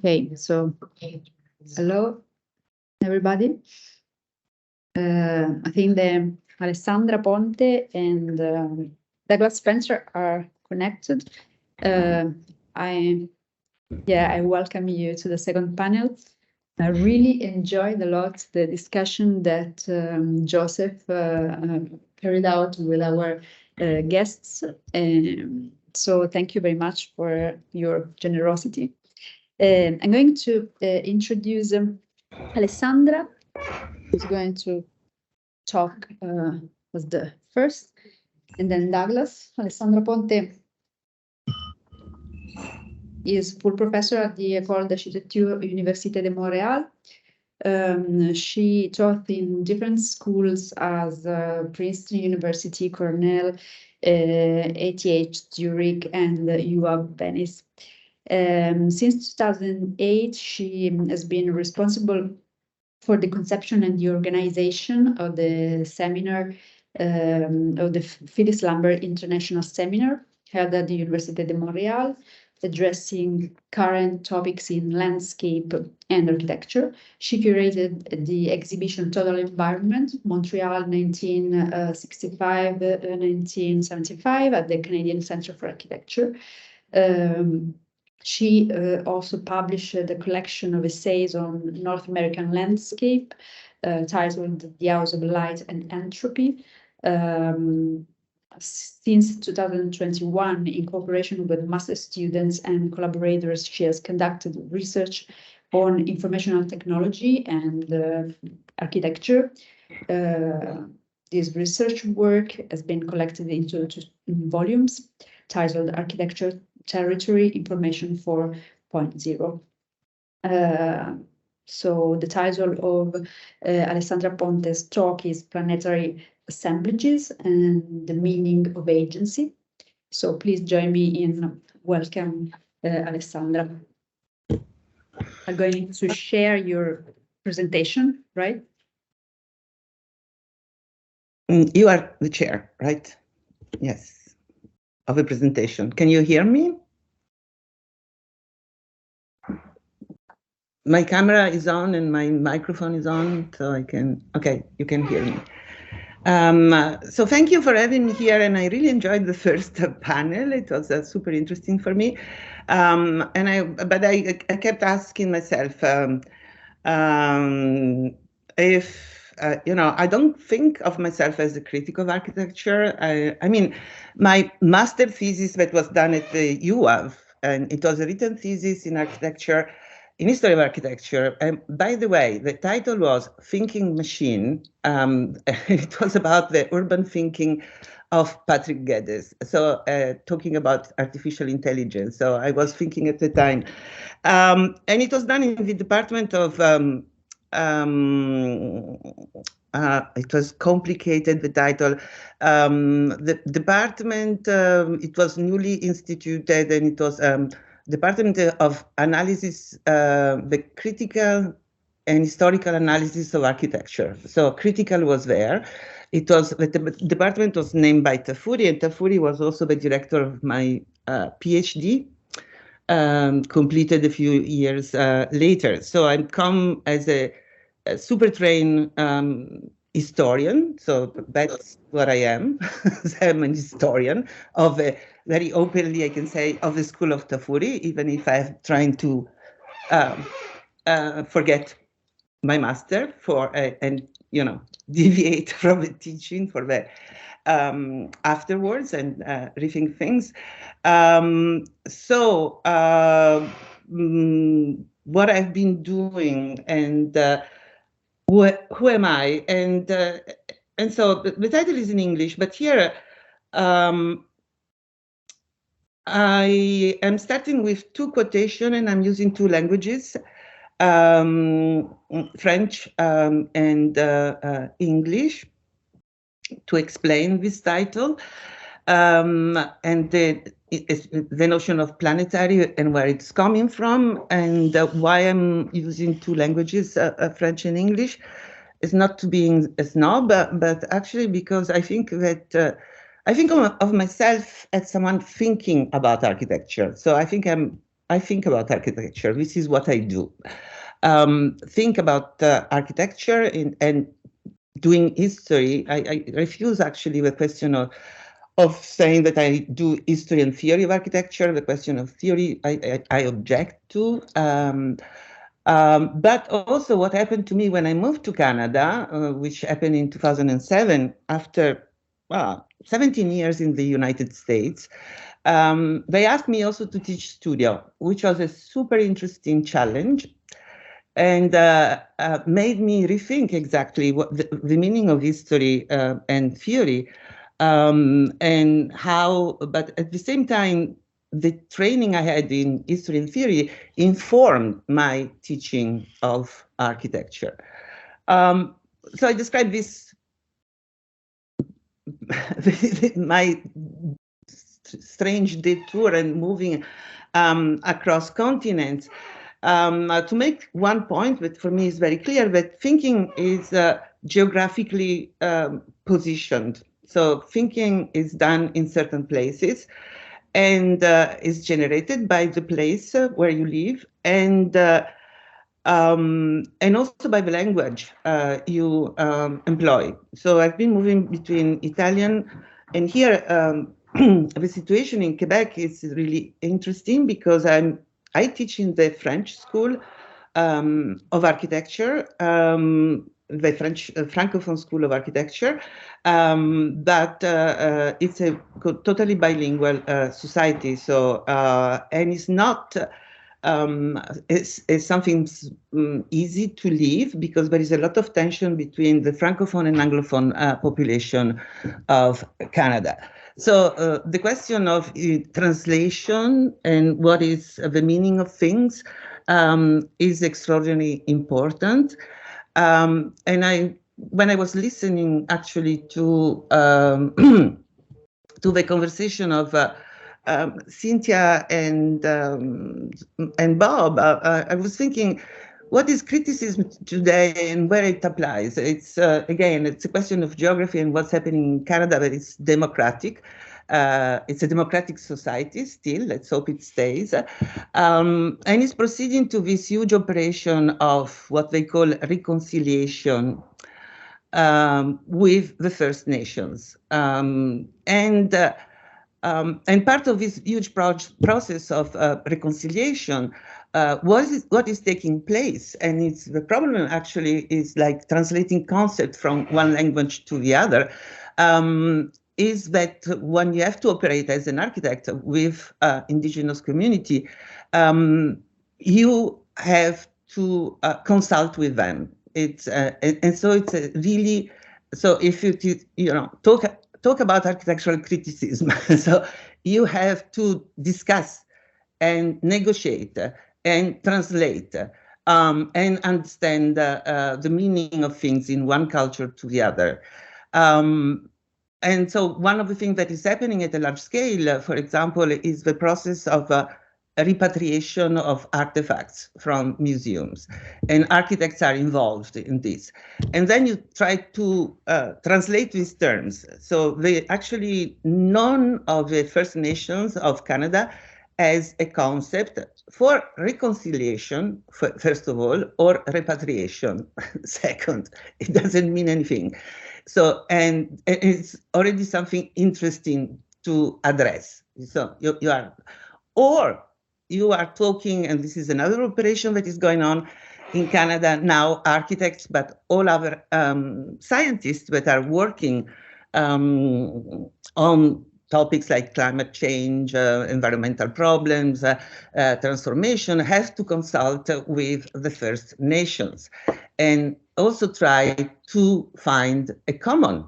Okay, so hello, everybody. I think the Alessandra Ponte and Douglas Spencer are connected. I welcome you to the second panel. I really enjoyed a lot the discussion that Joseph carried out with our guests. So thank you very much for your generosity. I'm going to introduce Alessandra, who's going to talk as the first, and then Douglas. Alessandra Ponte is full professor at the École d'Architecture Université de Montréal. She taught in different schools as Princeton University, Cornell, ETH Zurich, and UAB Venice. Since 2008, she has been responsible for the conception and the organization of the seminar, of the Phyllis Lambert International Seminar held at the Université de Montréal, addressing current topics in landscape and architecture. She curated the exhibition Total Environment, Montreal 1965-1975 at the Canadian Centre for Architecture. She also published a collection of essays on North American landscape titled The House of Light and Entropy. Since 2021, in cooperation with master students and collaborators, she has conducted research on informational technology and architecture. This research work has been collected into 2 volumes titled Architecture Territory Information 4.0. So the title of Alessandra Ponte's talk is Planetary Assemblages and the Meaning of Agency. So please join me in welcome Alessandra. I'm going to share your presentation, right? You are the chair, right? Yes. Of a presentation. Can you hear me? My camera is on and my microphone is on, so I can, okay, you can hear me. So thank you for having me here, and I really enjoyed the first panel. It was super interesting for me. But I kept asking myself if I don't think of myself as a critic of architecture. I mean, my master thesis that was done at the UAV, and it was a written thesis in architecture, in history of architecture. By the way, the title was Thinking Machine. It was about the urban thinking of Patrick Geddes. So talking about artificial intelligence. So I was thinking at the time. And it was done in the department of it was complicated, the title. The department, it was newly instituted, and it was Department of Analysis, the Critical and Historical Analysis of Architecture. So critical was there. It was, the department was named by Tafuri, and Tafuri was also the director of my PhD, completed a few years later. So I come as a super trained historian, so that's what I am. I'm an historian of a, very openly I can say, of the school of Tafuri, even if I'm trying to forget my master and deviate from the teaching for the afterwards and rethink things. What I've been doing and who am I? And so the title is in English, but here I am starting with 2 quotations, and I'm using 2 languages, French and English, to explain this title, and the notion of planetary and where it's coming from, and why I'm using 2 languages, French and English. It's not to being a snob, but actually because I think that I think of myself as someone thinking about architecture. So I think I'm I think about architecture. This is what I do. Think about architecture and doing history. I refuse actually the question of saying that I do history and theory of architecture. The question of theory I object to. But also what happened to me when I moved to Canada, which happened in 2007, after 17 years in the United States, they asked me also to teach studio, which was a super interesting challenge and made me rethink exactly what the meaning of history and theory and how, but at the same time, the training I had in history and theory informed my teaching of architecture. So I describe this, my strange detour and moving across continents to make one point that for me is very clear, that thinking is geographically positioned. So thinking is done in certain places and is generated by the place where you live and also by the language you employ. So I've been moving between Italian and here the situation in Quebec is really interesting because I teach in the French school of architecture, the French Francophone School of Architecture, but it's a totally bilingual society. So and it's not. It's something easy to live because there is a lot of tension between the Francophone and Anglophone population of Canada. So the question of translation and what is the meaning of things is extraordinarily important. And when I was listening actually to to the conversation of Cynthia and Bob, I was thinking, what is criticism today and where it applies? It's again, it's a question of geography and what's happening in Canada, but it's democratic. It's a democratic society still. Let's hope it stays. And it's proceeding to this huge operation of what they call reconciliation with the First Nations. And part of this huge process of reconciliation, what is taking place, and it's the problem actually is like translating concept from one language to the other, is that when you have to operate as an architect with indigenous community, you have to consult with them. It's and so it's a really, so if you know talk about architectural criticism, so you have to discuss and negotiate and translate and understand the meaning of things in one culture to the other. And so one of the things that is happening at a large scale, for example, is the process of repatriation of artifacts from museums, and architects are involved in this. And then you try to translate these terms. So they actually, none of the First Nations of Canada as a concept for reconciliation, first of all, or repatriation, second. It doesn't mean anything. So, and it's already something interesting to address. So you are, or you are talking, and this is another operation that is going on in Canada now, architects, but all other scientists that are working on topics like climate change, environmental problems, transformation, have to consult with the First Nations and also try to find a common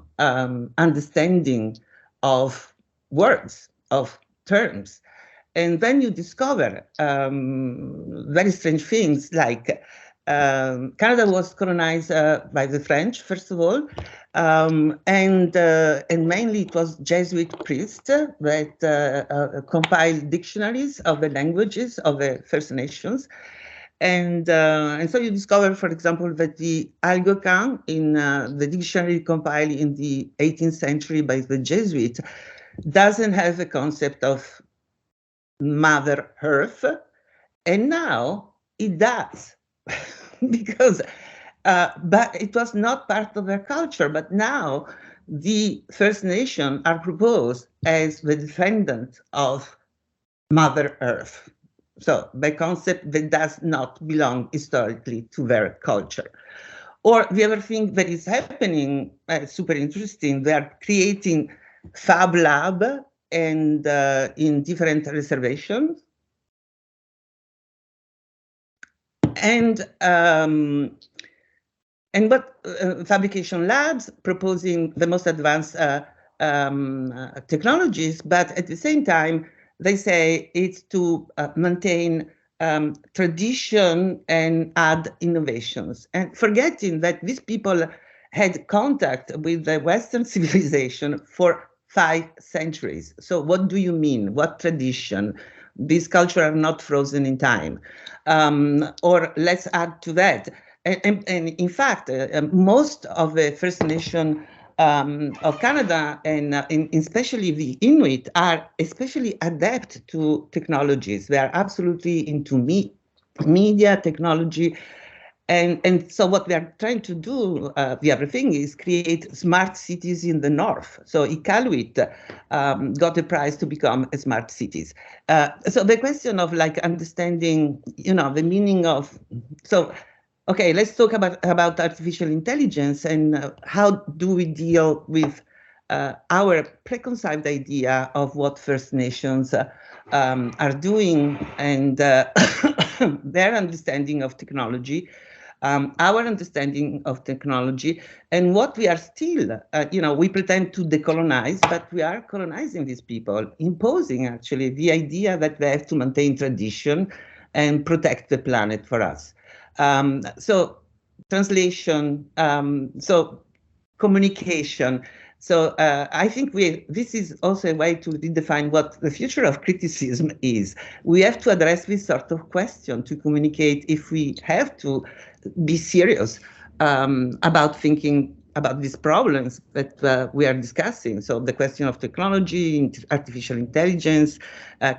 understanding of words, of terms. And then you discover very strange things like Canada was colonized by the French, first of all, and mainly it was Jesuit priests that compiled dictionaries of the languages of the First Nations. And so you discover, for example, that the Algonquin in the dictionary compiled in the 18th century by the Jesuits doesn't have the concept of Mother Earth, And now it does, because, but it was not part of their culture. But now the First Nation are proposed as the defendant of Mother Earth. So by concept that does not belong historically to their culture. Or the other thing that is happening, super interesting, they are creating Fab Lab and in different reservations. And what fabrication labs proposing the most advanced technologies, but at the same time, they say it's to maintain tradition and add innovations, and forgetting that these people had contact with the Western civilization for 5 centuries. So what do you mean? What tradition? These cultures are not frozen in time. Or let's add to that. And in fact, most of the First Nation of Canada and especially the Inuit are especially adept to technologies. They are absolutely into media, technology. And so what we are trying to do, the other thing is create smart cities in the north. So Iqaluit got a prize to become a smart cities. So the question of like understanding, the meaning of, so, okay, let's talk about artificial intelligence and how do we deal with our preconceived idea of what First Nations are doing and their understanding of technology. Our understanding of technology and what we are still, we pretend to decolonize, but we are colonizing these people, imposing actually the idea that they have to maintain tradition and protect the planet for us. So translation, so communication. So I think this is also a way to redefine what the future of criticism is. We have to address this sort of question to communicate if we have to be serious about thinking about these problems that we are discussing. So the question of technology, artificial intelligence,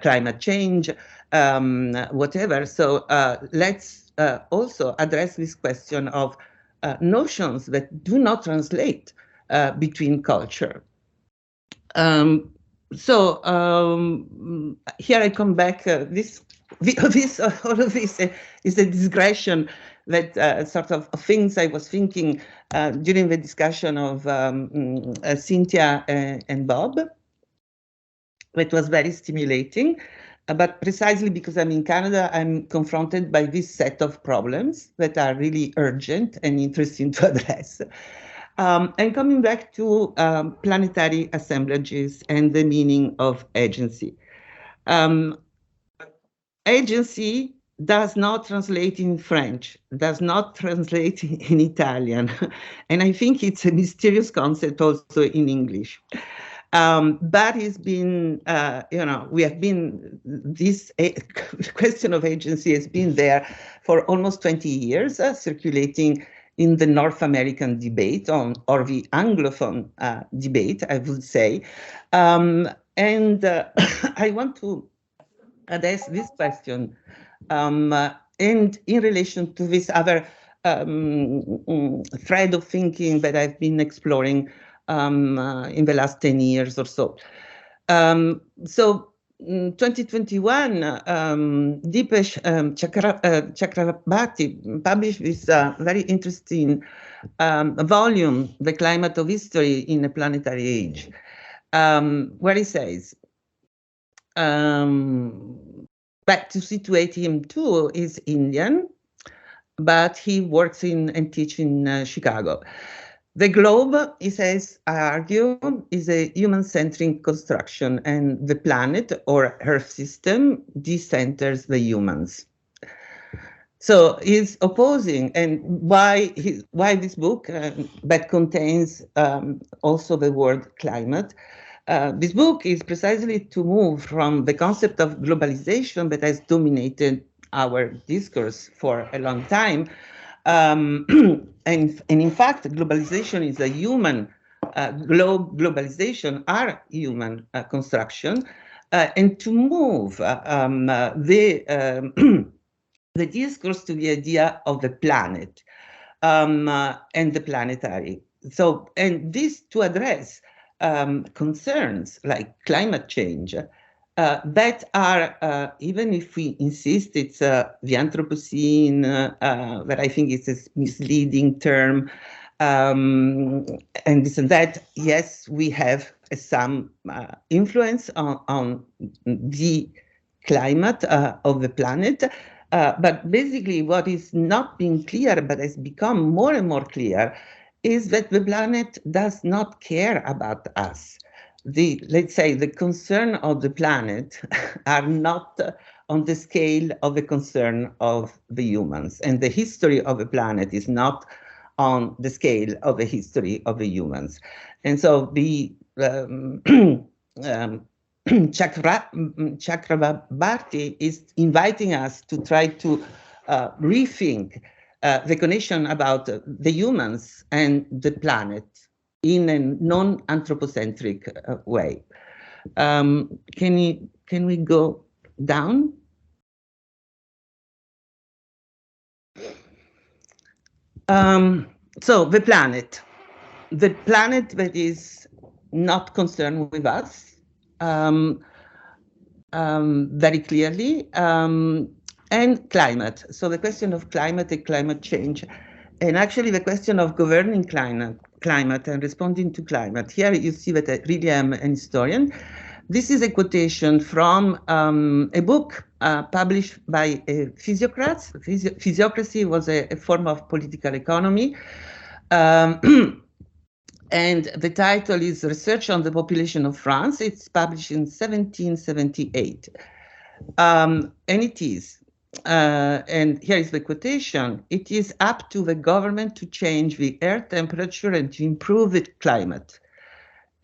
climate change, whatever. So let's also address this question of notions that do not translate between culture. So here I come back. All of this is a digression that sort of things I was thinking during the discussion of Cynthia and Bob. It was very stimulating. But precisely because I'm in Canada, I'm confronted by this set of problems that are really urgent and interesting to address. And coming back to planetary assemblages and the meaning of agency. Agency does not translate in French, does not translate in Italian. And I think it's a mysterious concept also in English. But it's been, we have been, this question of agency has been there for almost 20 years, circulating in the North American debate or the Anglophone debate, I would say. And I want to address this question and in relation to this other thread of thinking that I've been exploring in the last 10 years or so. So 2021, Deepesh Chakrabarti published this very interesting volume, The Climate of History in a Planetary Age, where he says, but to situate him too, is Indian, but he works and teaches in Chicago. The globe, he says, I argue, is a human-centric construction, and the planet or Earth system decenters the humans. So he's opposing, and why this book that contains also the word climate. This book is precisely to move from the concept of globalization that has dominated our discourse for a long time. And in fact, globalization is a human, globalization are human construction. And to move the the discourse to the idea of the planet and the planetary. So, and this to address concerns like climate change that are, even if we insist it's the Anthropocene, that I think is a misleading term, and this and that, yes, we have some influence on the climate of the planet. But basically what is not being clear, but has become more and more clear, is that the planet does not care about us. Let's say, the concern of the planet are not on the scale of the concern of the humans. And the history of the planet is not on the scale of the history of the humans. And so the Chakrabarti is inviting us to try to rethink the connection about the humans and the planet in a non-anthropocentric way. Can we go down? So the planet that is not concerned with us very clearly, and climate. So the question of climate and climate change, and actually the question of governing climate and responding to climate. Here you see that I really am an historian. This is a quotation from a book published by physiocrats. Physiocracy was a form of political economy. And the title is Research on the Population of France. It's published in 1778. And it is, and here is the quotation, "It is up to the government to change the air temperature and to improve the climate.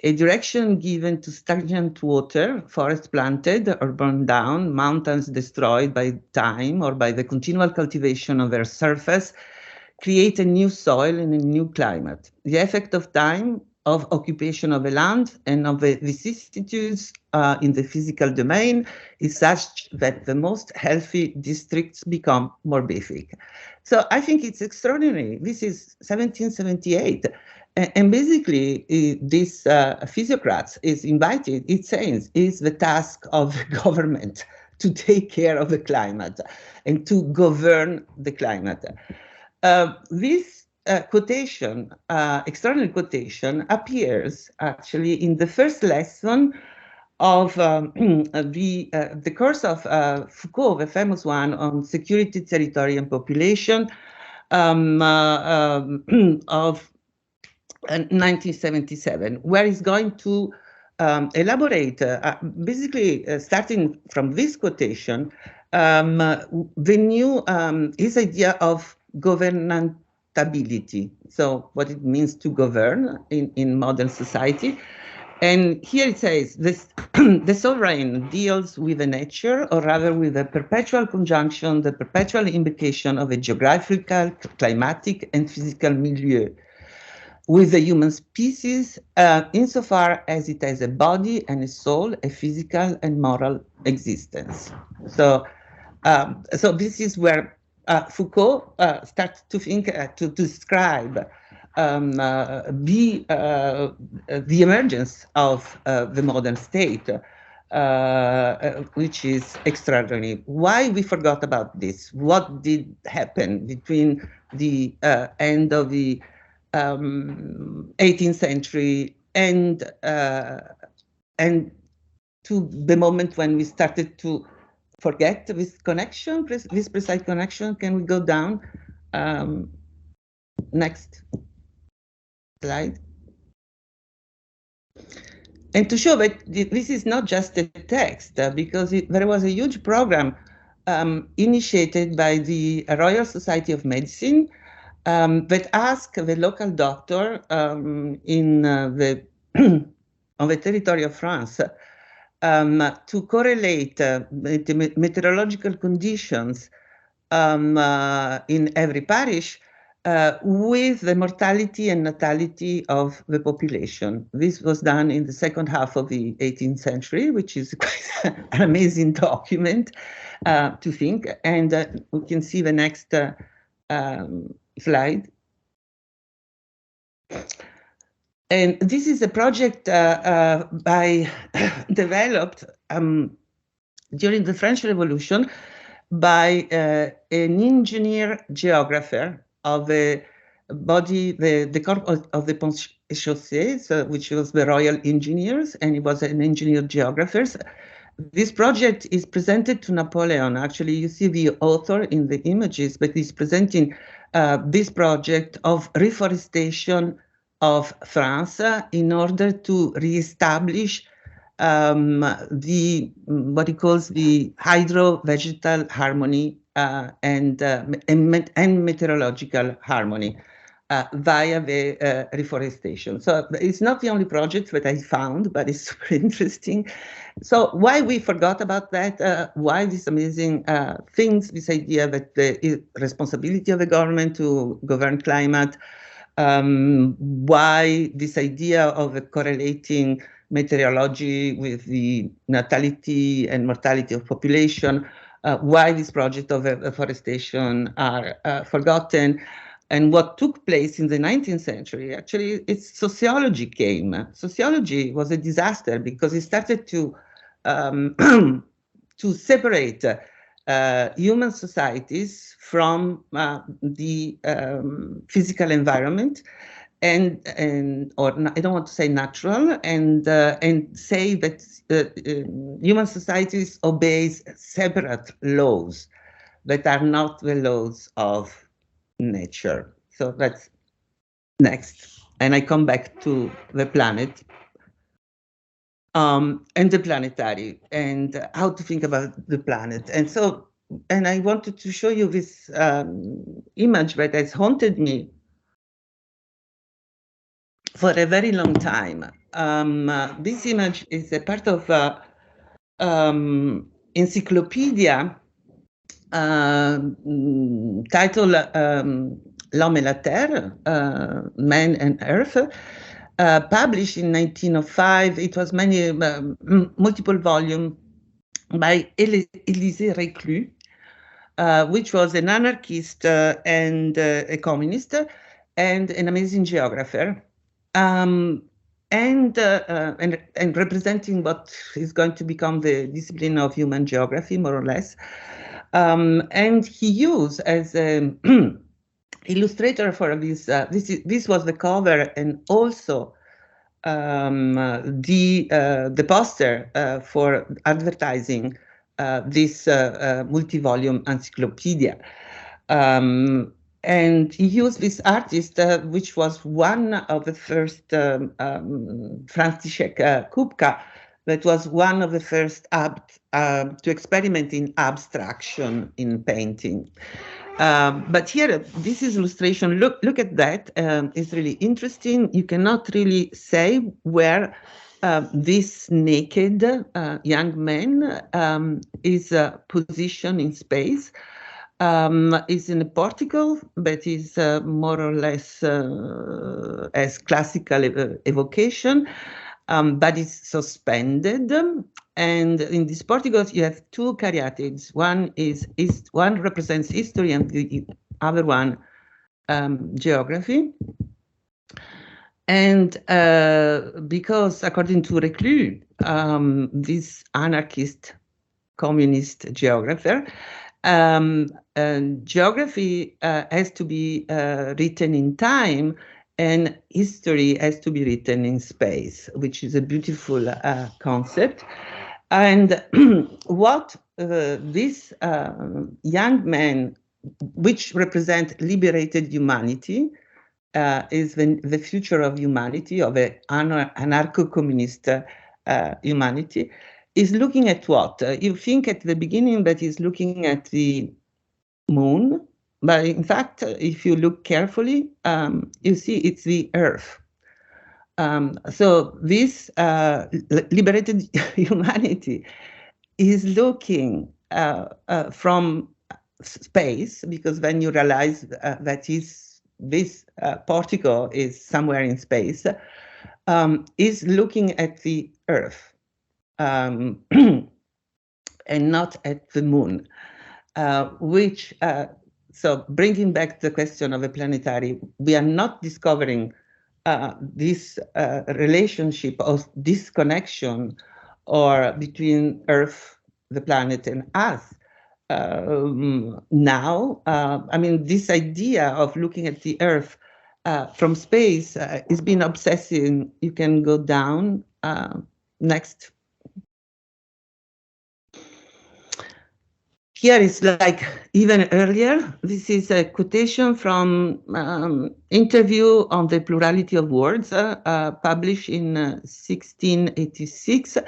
A direction given to stagnant water, forests planted or burned down, mountains destroyed by time or by the continual cultivation of their surface, create a new soil and a new climate. The effect of time, of occupation of the land, and of the vicissitudes in the physical domain is such that the most healthy districts become more basic." So I think it's extraordinary. This is 1778. And basically, this physiocrats is invited, it says, is the task of the government to take care of the climate and to govern the climate. This quotation, extraordinary quotation, appears actually in the first lesson of the course of Foucault, the famous one on security, territory, and population of 1977, where he's going to elaborate, basically starting from this quotation, the new, his idea of governability, so what it means to govern in modern society. And here it says, this, the sovereign deals with the nature, or rather with the perpetual conjunction, the perpetual invocation of a geographical, climatic, and physical milieu with the human species, insofar as it has a body and a soul, a physical and moral existence. So, so this is where Foucault starts to think, to describe the emergence of the modern state, which is extraordinary. Why we forgot about this? What did happen between the end of the 18th century and to the moment when we started to forget this connection, this precise connection? Can we go down? Next slide. And to show that this is not just a text, because there was a huge program initiated by the Royal Society of Medicine that asked the local doctor in the on the territory of France to correlate the meteorological conditions in every parish with the mortality and natality of the population. This was done in the second half of the 18th century, which is quite an amazing document to think. And we can see the next slide. And this is a project developed during the French Revolution by an engineer geographer of a body, the corps of the Ponts et Chaussées, which was the Royal Engineers, and he was an engineer geographer. This project is presented to Napoleon. Actually, you see the author in the images, but he's presenting this project of reforestation of France in order to reestablish what he calls the hydro-vegetal harmony and meteorological harmony via the reforestation. So it's not the only project that I found, but it's super interesting. So why we forgot about that? Why these amazing things, this idea that the responsibility of the government to govern climate, why this idea of correlating meteorology with the natality and mortality of population, why this project of afforestation are forgotten, and what took place in the 19th century. Actually, it's sociology came. Sociology was a disaster because it started to to separate human societies from the physical environment, or I don't want to say natural, and say that human societies obeys separate laws that are not the laws of nature. So that's next, and I come back to the planet. And the planetary, and how to think about the planet. And so, and I wanted to show you this image that has haunted me for a very long time. This image is a part of encyclopedia titled L'Homme et la Terre, Man and Earth, published in 1905. It was multiple volume by Élisée Reclus, which was an anarchist and a communist and an amazing geographer, and representing what is going to become the discipline of human geography, more or less. And he used as an illustrator for this. This was the cover, and also the poster for advertising this multi-volume encyclopedia. And he used this artist, which was one of the first, Franciszek Kupka, that was one of the first to experiment in abstraction in painting. But here, this is illustration. Look at that. It's really interesting. You cannot really say where this naked young man is positioned in space. Is in a portico, but is more or less as classical evocation, but it's suspended. And in these porticos, you have two caryatids. One represents history, and the other one geography. And because, according to Reclus, this anarchist communist geographer, geography has to be written in time, and history has to be written in space, which is a beautiful concept. And what this young man, which represent liberated humanity, is the future of humanity, of an anarcho-communist humanity, is looking at what? You think at the beginning that he's looking at the moon, but in fact, if you look carefully, you see it's the Earth. So this liberated humanity is looking from space, because when you realize that he's this particle is somewhere in space, is looking at the Earth and not at the moon, which, so bringing back the question of a planetary, we are not discovering this relationship of disconnection or between Earth, the planet, and us. Now, I mean, this idea of looking at the Earth from space has been obsessing. You can go down. Next. Here is like even earlier. This is a quotation from interview on the plurality of words published in 1686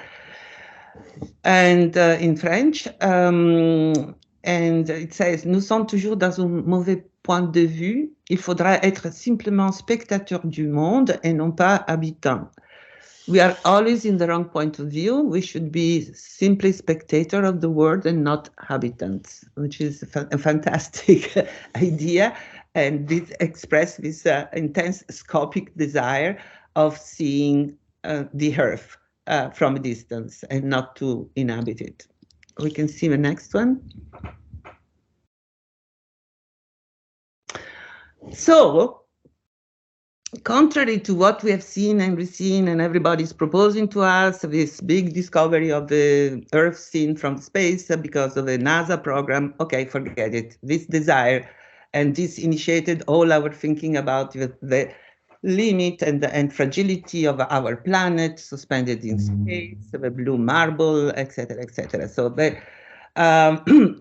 and in French. And it says, nous sommes toujours dans un mauvais point de vue. Il faudra être simplement spectateur du monde et non pas habitant. We are always in the wrong point of view. We should be simply spectator of the world and not habitants, which is a fantastic idea. And this expresses this intense scopic desire of seeing the Earth from a distance and not to inhabit it. We can see the next one. So, contrary to what we have seen and reseen and everybody's proposing to us, this big discovery of the Earth seen from space because of the NASA program, okay, forget it. This desire and this initiated all our thinking about the limit and fragility of our planet suspended in space, the blue marble, etc., etc. So,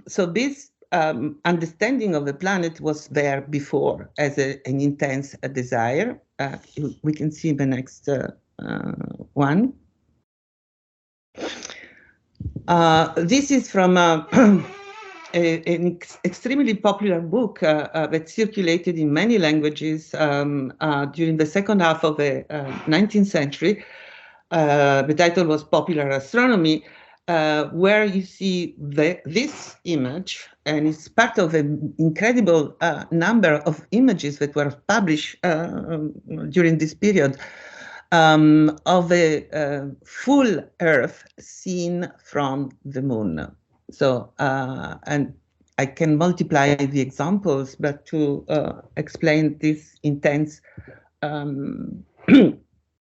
so this understanding of the planet was there before as an intense desire. We can see the next one. This is from an extremely popular book that circulated in many languages during the second half of the 19th century. The title was Popular Astronomy, where you see this image, and it's part of an incredible number of images that were published during this period of a full Earth seen from the moon. So, and I can multiply the examples, but to explain this intense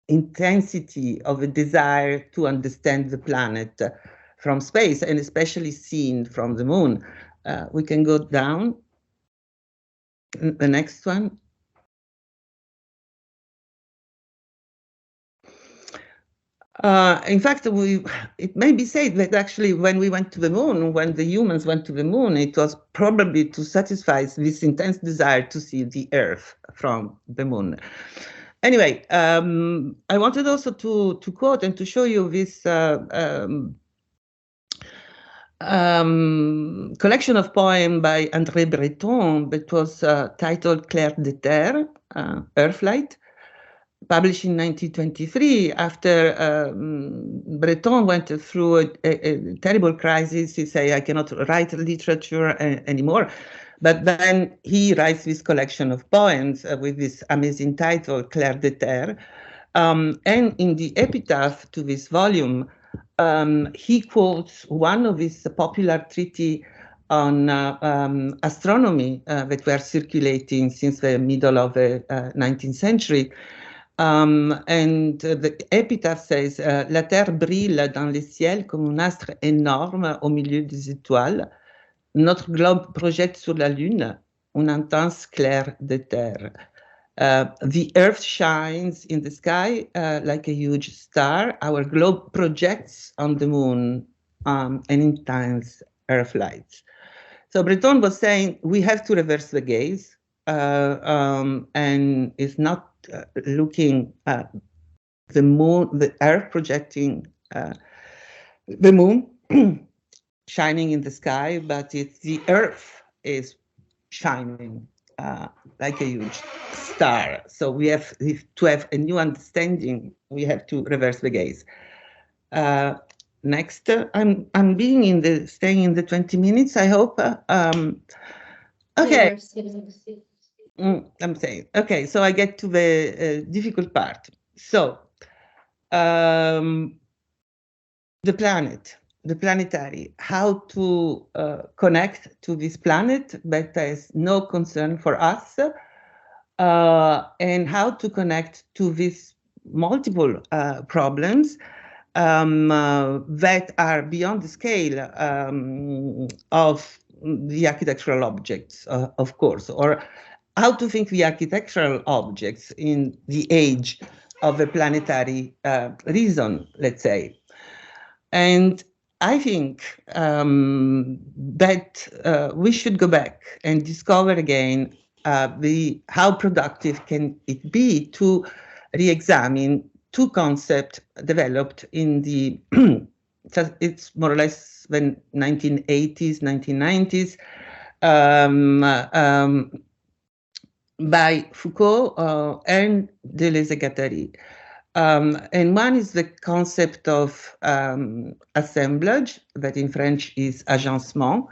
intensity of a desire to understand the planet from space, and especially seen from the moon. We can go down. The next one. In fact, it may be said that actually when we went to the moon, when the humans went to the moon, it was probably to satisfy this intense desire to see the Earth from the moon. Anyway, I wanted also to quote and to show you this collection of poems by André Breton that was titled Clair de Terre, Earthlight, published in 1923 after Breton went through a terrible crisis. He said, I cannot write literature anymore. But then he writes this collection of poems with this amazing title, Clair de Terre. And in the epitaph to this volume, he quotes one of his popular treatises on astronomy that were circulating since the middle of the 19th century. And the epitaph says, La Terre brille dans le ciel comme un astre énorme au milieu des étoiles. Notre globe projette sur la Lune un intense clair de terre. The Earth shines in the sky like a huge star. Our globe projects on the moon an intense Earth light. So Breton was saying we have to reverse the gaze and is not looking at the moon, the Earth projecting the moon shining in the sky, but it's the Earth is shining like a huge star. So we have to have a new understanding. We have to reverse the gaze. Next, I'm being staying in the 20 minutes. I hope. Okay. I'm saying, okay, so I get to the difficult part. So, the planet, the planetary, how to connect to this planet that has no concern for us, and how to connect to these multiple problems that are beyond the scale of the architectural objects, of course, or how to think the architectural objects in the age of a planetary reason, let's say. And I think that we should go back and discover again how productive can it be to re-examine two concepts developed in the it's more or less the 1980s, 1990s by Foucault and Deleuze-Guattari. And one is the concept of assemblage, that in French is agencement,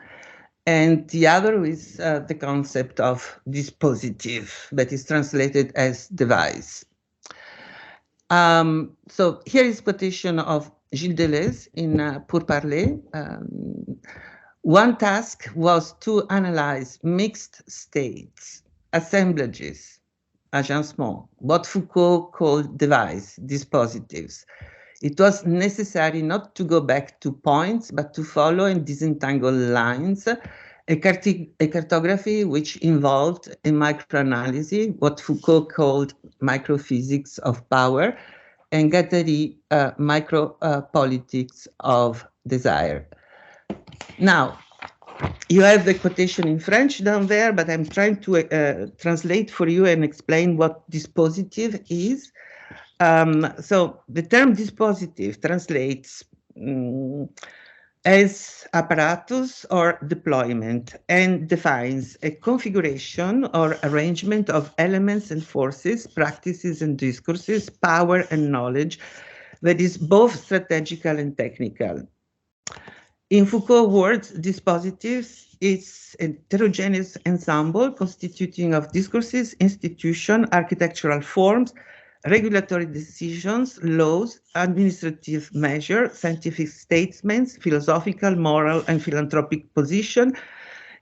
and the other is the concept of dispositif, that is translated as device. So here is quotation of Gilles Deleuze in Pour Parler. One task was to analyze mixed states, assemblages, agencement, what Foucault called device, dispositives. It was necessary not to go back to points, but to follow and disentangle lines, a cartography which involved a microanalysis, what Foucault called microphysics of power, and Guattari micropolitics of desire. Now, you have the quotation in French down there, but I'm trying to translate for you and explain what dispositive is. So the term dispositive translates as apparatus or deployment and defines a configuration or arrangement of elements and forces, practices and discourses, power and knowledge that is both strategical and technical. In Foucault's words, dispositives is a heterogeneous ensemble constituting of discourses, institutions, architectural forms, regulatory decisions, laws, administrative measures, scientific statements, philosophical, moral, and philanthropic position.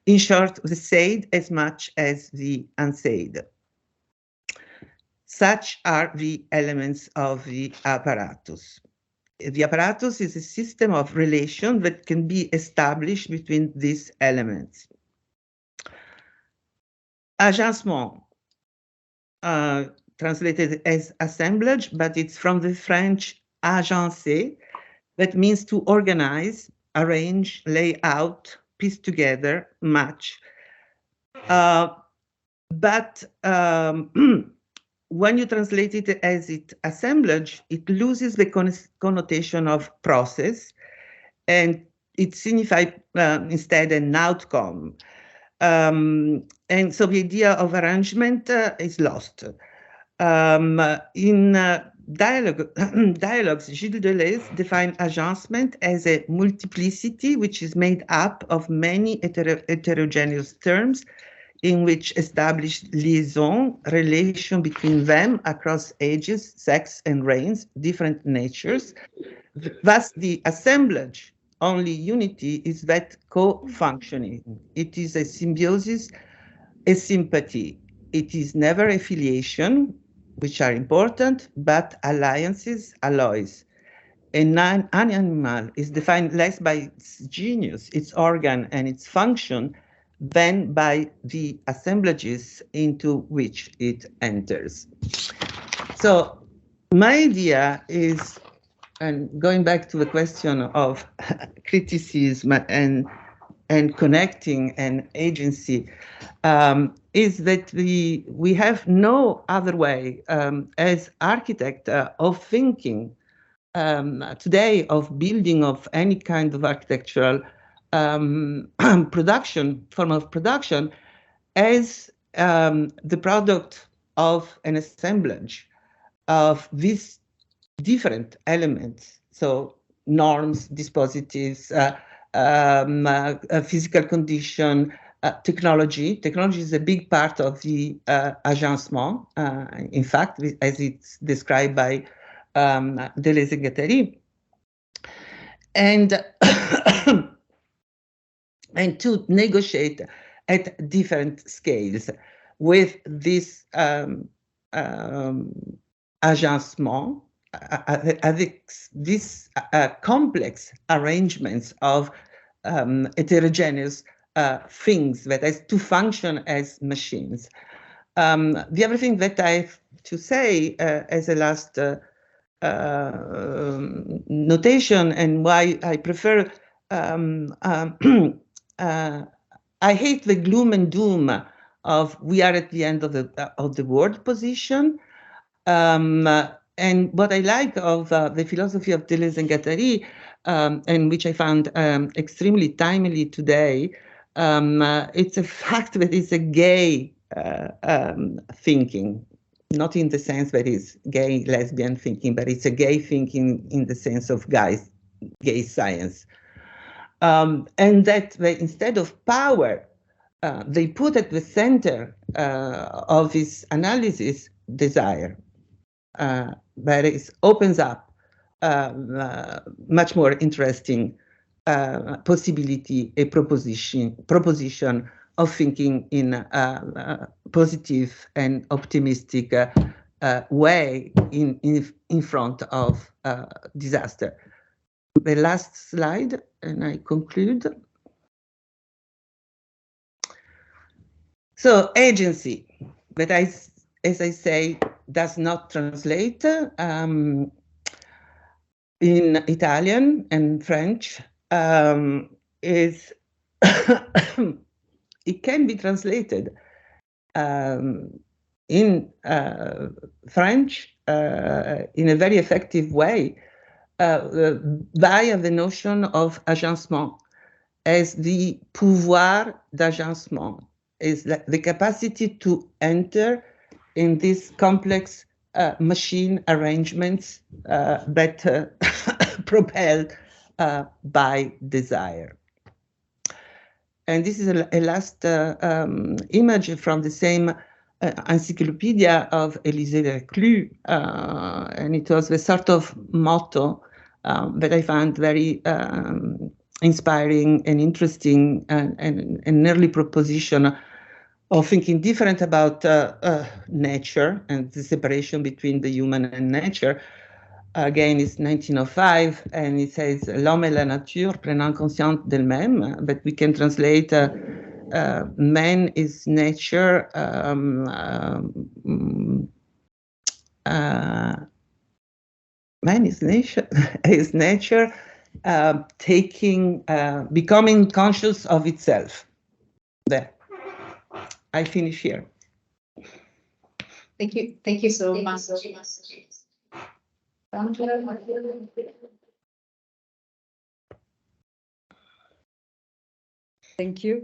In short, the said as much as the unsaid. Such are the elements of the apparatus. The apparatus is a system of relation that can be established between these elements. Agencement, translated as assemblage, but it's from the French agencer, that means to organize, arrange, lay out, piece together, match. But when you translate it as assemblage, it loses the connotation of process, and it signifies instead an outcome. And so the idea of arrangement is lost. In dialogues, Gilles Deleuze defined agencement as a multiplicity which is made up of many heterogeneous terms in which established liaison, relation between them across ages, sex, and reigns, different natures. Thus, the assemblage, only unity, is that co-functioning. It is a symbiosis, a sympathy. It is never affiliation, which are important, but alliances, alloys. An animal is defined less by its genius, its organ, and its function, than by the assemblages into which it enters. So my idea is, and going back to the question of criticism and connecting and agency, is that we have no other way as architect of thinking today, of building of any kind of architectural form of production, as the product of an assemblage of these different elements. So norms, dispositives, physical condition, technology. Technology is a big part of the agencement, in fact, as it's described by Deleuze and Guattari. And, and to negotiate at different scales with this agencement, avec this complex arrangements of heterogeneous things that has to function as machines. The other thing that I have to say as a last notation, and why I prefer, I hate the gloom and doom of we are at the end of the world position. And what I like of the philosophy of Deleuze and Guattari, and which I found extremely timely today, it's a fact that it's a gay thinking, not in the sense that it's gay lesbian thinking, but it's a gay thinking in the sense of gay science. And that they, instead of power, they put at the center of this analysis desire. But it opens up much more interesting possibility, a proposition of thinking in a positive and optimistic way in front of disaster. The last slide, and I conclude. So agency, but as I say, does not translate in Italian and French. Is it can be translated in French in a very effective way via the notion of agencement as the pouvoir d'agencement, is the capacity to enter in these complex machine arrangements that propelled by desire. And this is a last image from the same encyclopedia of Élisée Reclus, and it was a sort of motto that I found very inspiring and interesting, and an early proposition of thinking different about nature and the separation between the human and nature. Again, it's 1905, and it says l'homme et la nature prenant conscience d'elle-même, but we can translate man is nature, man is nature, is nature becoming conscious of itself. There. I finish here. Thank you so much. Thank you.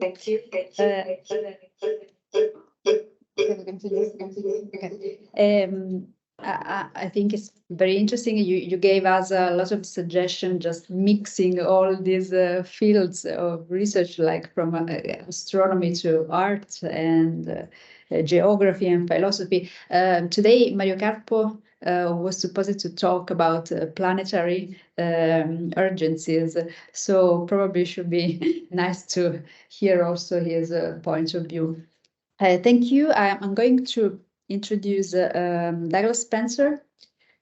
I think it's very interesting. You gave us a lot of suggestions, just mixing all these fields of research, like from astronomy to art and geography and philosophy. Today, Mario Carpo was supposed to talk about planetary urgencies, so probably should be nice to hear also his point of view. Thank you. I'm going to introduce Douglas Spencer.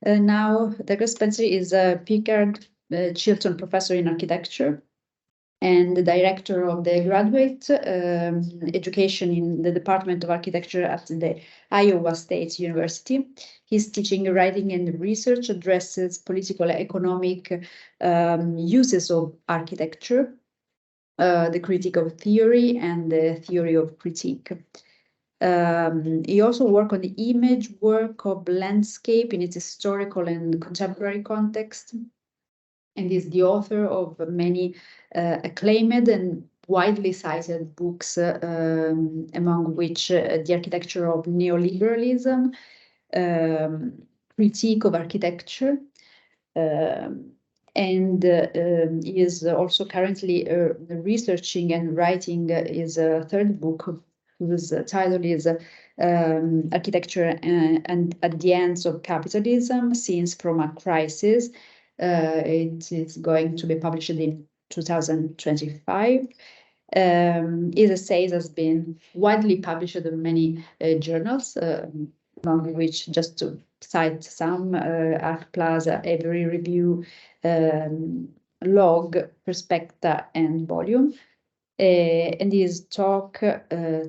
Now, Douglas Spencer is a Pickard Chilton Professor in Architecture and the Director of the Graduate Education in the Department of Architecture at the Iowa State University. His teaching, writing, and research addresses political, economic uses of architecture, the critique of theory, and the theory of critique. He also worked on the image work of landscape in its historical and contemporary context, and is the author of many acclaimed and widely cited books, among which The Architecture of Neoliberalism, Critique of Architecture, and he is also currently researching and writing his third book, whose title is Architecture and at the Ends of Capitalism, Scenes from a Crisis. It is going to be published in 2025. His essays has been widely published in many journals, among which, just to cite some, Arc Plus, Every Review, Log, Perspecta, and Volume. And his talk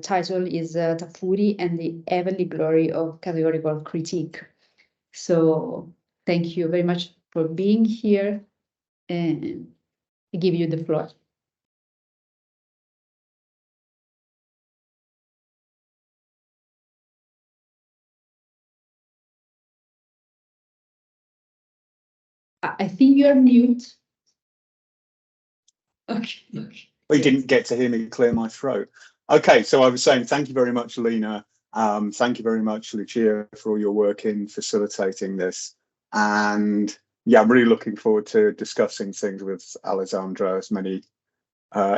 title is Tafuri and the Heavenly Glory of Categorical Critique. So thank you very much for being here, and I give you the floor. I think you're mute. Okay. We didn't get to hear me clear my throat. Okay, so I was saying thank you very much, Lena. Thank you very much, Lucia, for all your work in facilitating this. And yeah, I'm really looking forward to discussing things with Alessandra. As many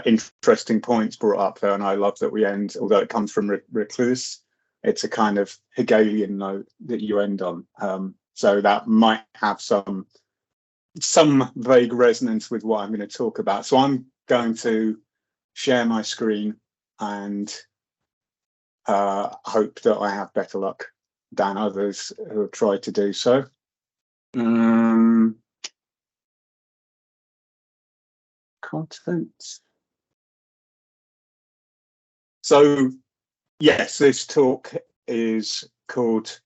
interesting points brought up there, and I love that we end, although it comes from Recluse, it's a kind of Hegelian note that you end on. So that might have some vague resonance with what I'm going to talk about. So I'm going to share my screen and hope that I have better luck than others who have tried to do so. Content. So yes, this talk is called,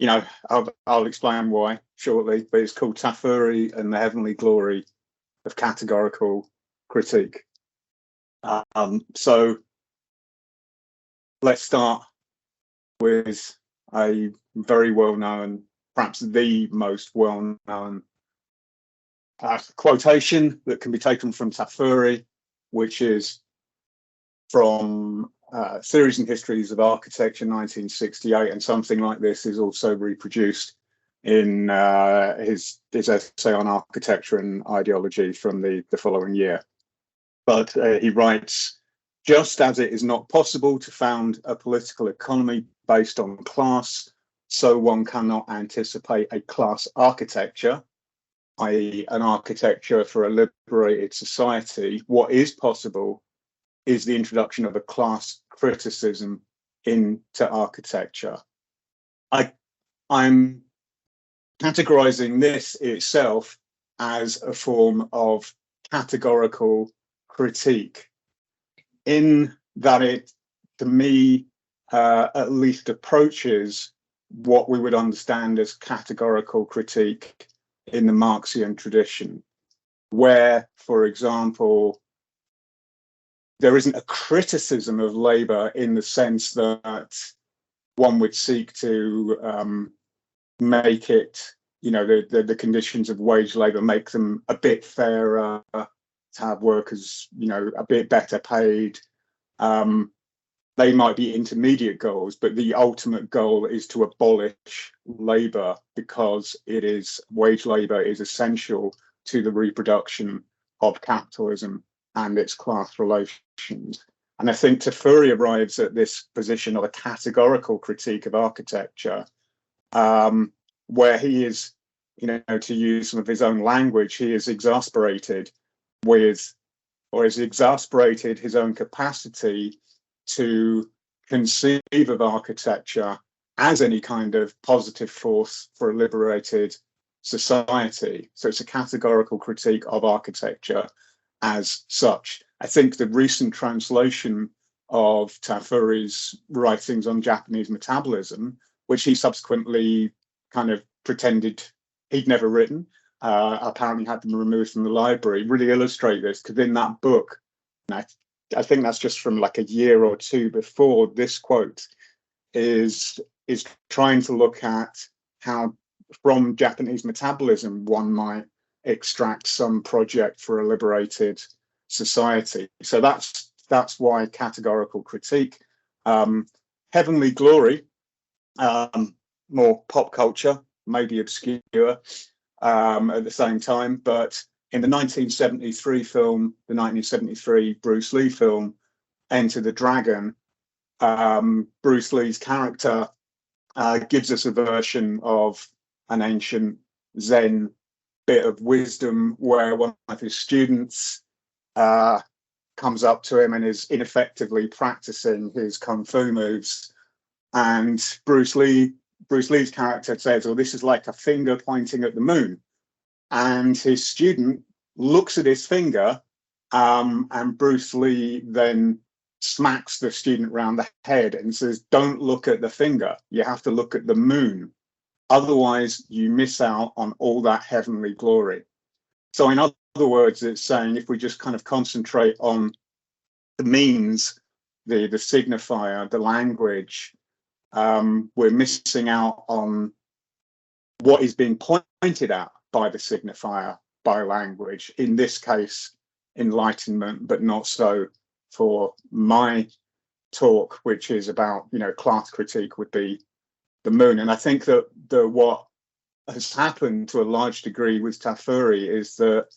I'll explain why shortly, but it's called Tafuri and the Heavenly Glory of Categorical Critique. So let's start with a very well-known, perhaps the most well-known quotation that can be taken from Tafuri, which is from Theories and Histories of Architecture, 1968, and something like this is also reproduced in his essay on architecture and ideology from the following year. But he writes, just as it is not possible to found a political economy based on class, so one cannot anticipate a class architecture, i.e. an architecture for a liberated society. What is possible is the introduction of a class criticism into architecture. I'm categorizing this itself as a form of categorical critique, in that it, to me, at least approaches what we would understand as categorical critique in the Marxian tradition, where, for example, there isn't a criticism of labor in the sense that one would seek to make it, the conditions of wage labor, make them a bit fairer, to have workers, a bit better paid. They might be intermediate goals, but the ultimate goal is to abolish labor, because wage labor is essential to the reproduction of capitalism and its class relations. And I think Tafuri arrives at this position of a categorical critique of architecture, where he is, to use some of his own language, he is exasperated with, or has exasperated his own capacity to conceive of architecture as any kind of positive force for a liberated society. So it's a categorical critique of architecture as such. I think the recent translation of Tafuri's writings on Japanese metabolism, which he subsequently kind of pretended he'd never written, apparently had them removed from the library, really illustrate this, because in that book, and I think that's just from like a year or two before this quote, is trying to look at how from Japanese metabolism one might extract some project for a liberated society. So that's why categorical critique. Heavenly Glory, more pop culture, maybe obscure. at the same time. But in the 1973 film, the 1973 Bruce Lee film, Enter the Dragon, Bruce Lee's character gives us a version of an ancient Zen bit of wisdom where one of his students comes up to him and is ineffectively practicing his kung fu moves, and Bruce Lee's character says, "Oh, this is like a finger pointing at the moon," and his student looks at his finger, and Bruce Lee then smacks the student around the head and says, "Don't look at the finger, you have to look at the moon. Otherwise, you miss out on all that heavenly glory." So in other words, it's saying if we just kind of concentrate on the means, the signifier, the language, we're missing out on what is being pointed at by the signifier, by language. In this case, enlightenment, but not so for my talk, which is about, class critique, would be the moon. And I think that what has happened to a large degree with Tafuri is that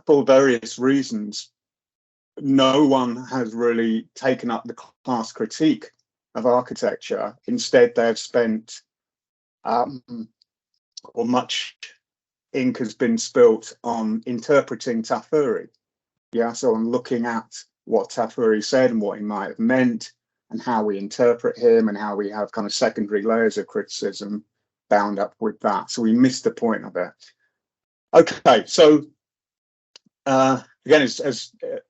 for various reasons, no one has really taken up the class critique of architecture. Instead, they've spent, or much ink has been spilt on interpreting Tafuri. Yeah, so on looking at what Tafuri said and what he might have meant, and how we interpret him, and how we have kind of secondary layers of criticism bound up with that. So we missed the point of it. Okay, so again,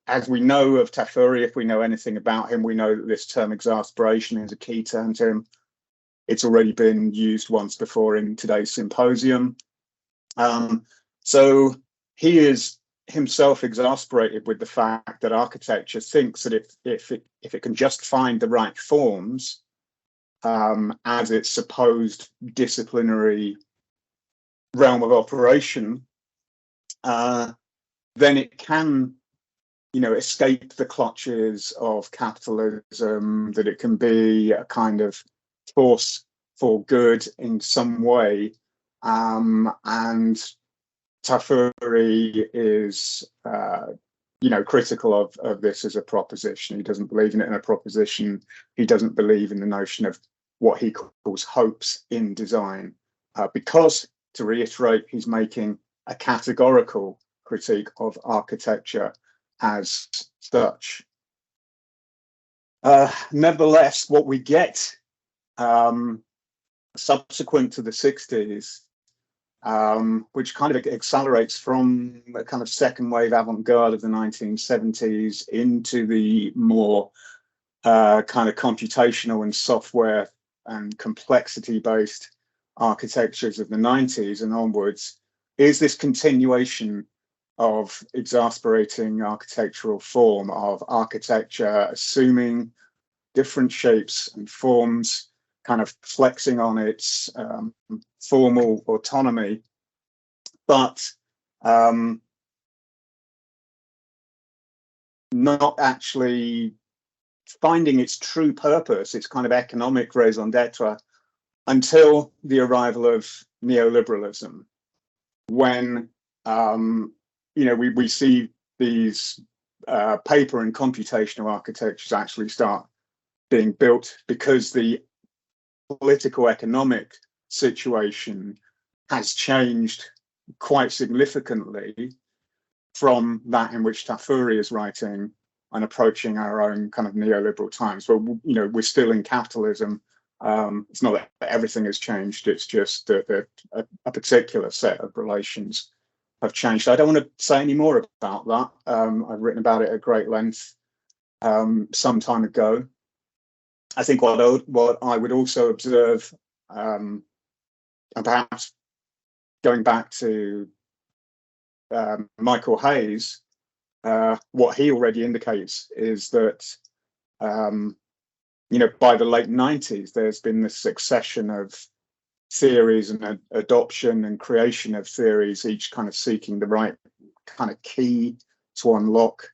as we know of Tafuri, if we know anything about him, we know that this term exasperation is a key term to him. It's already been used once before in today's symposium. So he is himself exasperated with the fact that architecture thinks that if it can just find the right forms as its supposed disciplinary realm of operation, then it can, escape the clutches of capitalism, that it can be a kind of force for good in some way. And Tafuri is, critical of this as a proposition. He doesn't believe in it in a proposition. He doesn't believe in the notion of what he calls hopes in design, because, to reiterate, he's making a categorical critique of architecture as such. Nevertheless, what we get subsequent to the 60s, which kind of accelerates from a kind of second wave avant-garde of the 1970s into the more kind of computational and software and complexity-based architectures of the 90s and onwards, is this continuation of exasperating architectural form, of architecture assuming different shapes and forms, kind of flexing on its formal autonomy, but not actually finding its true purpose, its kind of economic raison d'etre, until the arrival of neoliberalism, when we see these paper and computational architectures actually start being built, because the political economic situation has changed quite significantly from that in which Tafuri is writing and approaching our own kind of neoliberal times. But we're still in capitalism. It's not that everything has changed, it's just that a particular set of relations have changed. I don't want to say any more about that. I've written about it at great length some time ago. I think what I would also observe, and perhaps going back to Michael Hayes, what he already indicates is that by the late 90s, there's been this succession of theories and adoption and creation of theories, each kind of seeking the right kind of key to unlock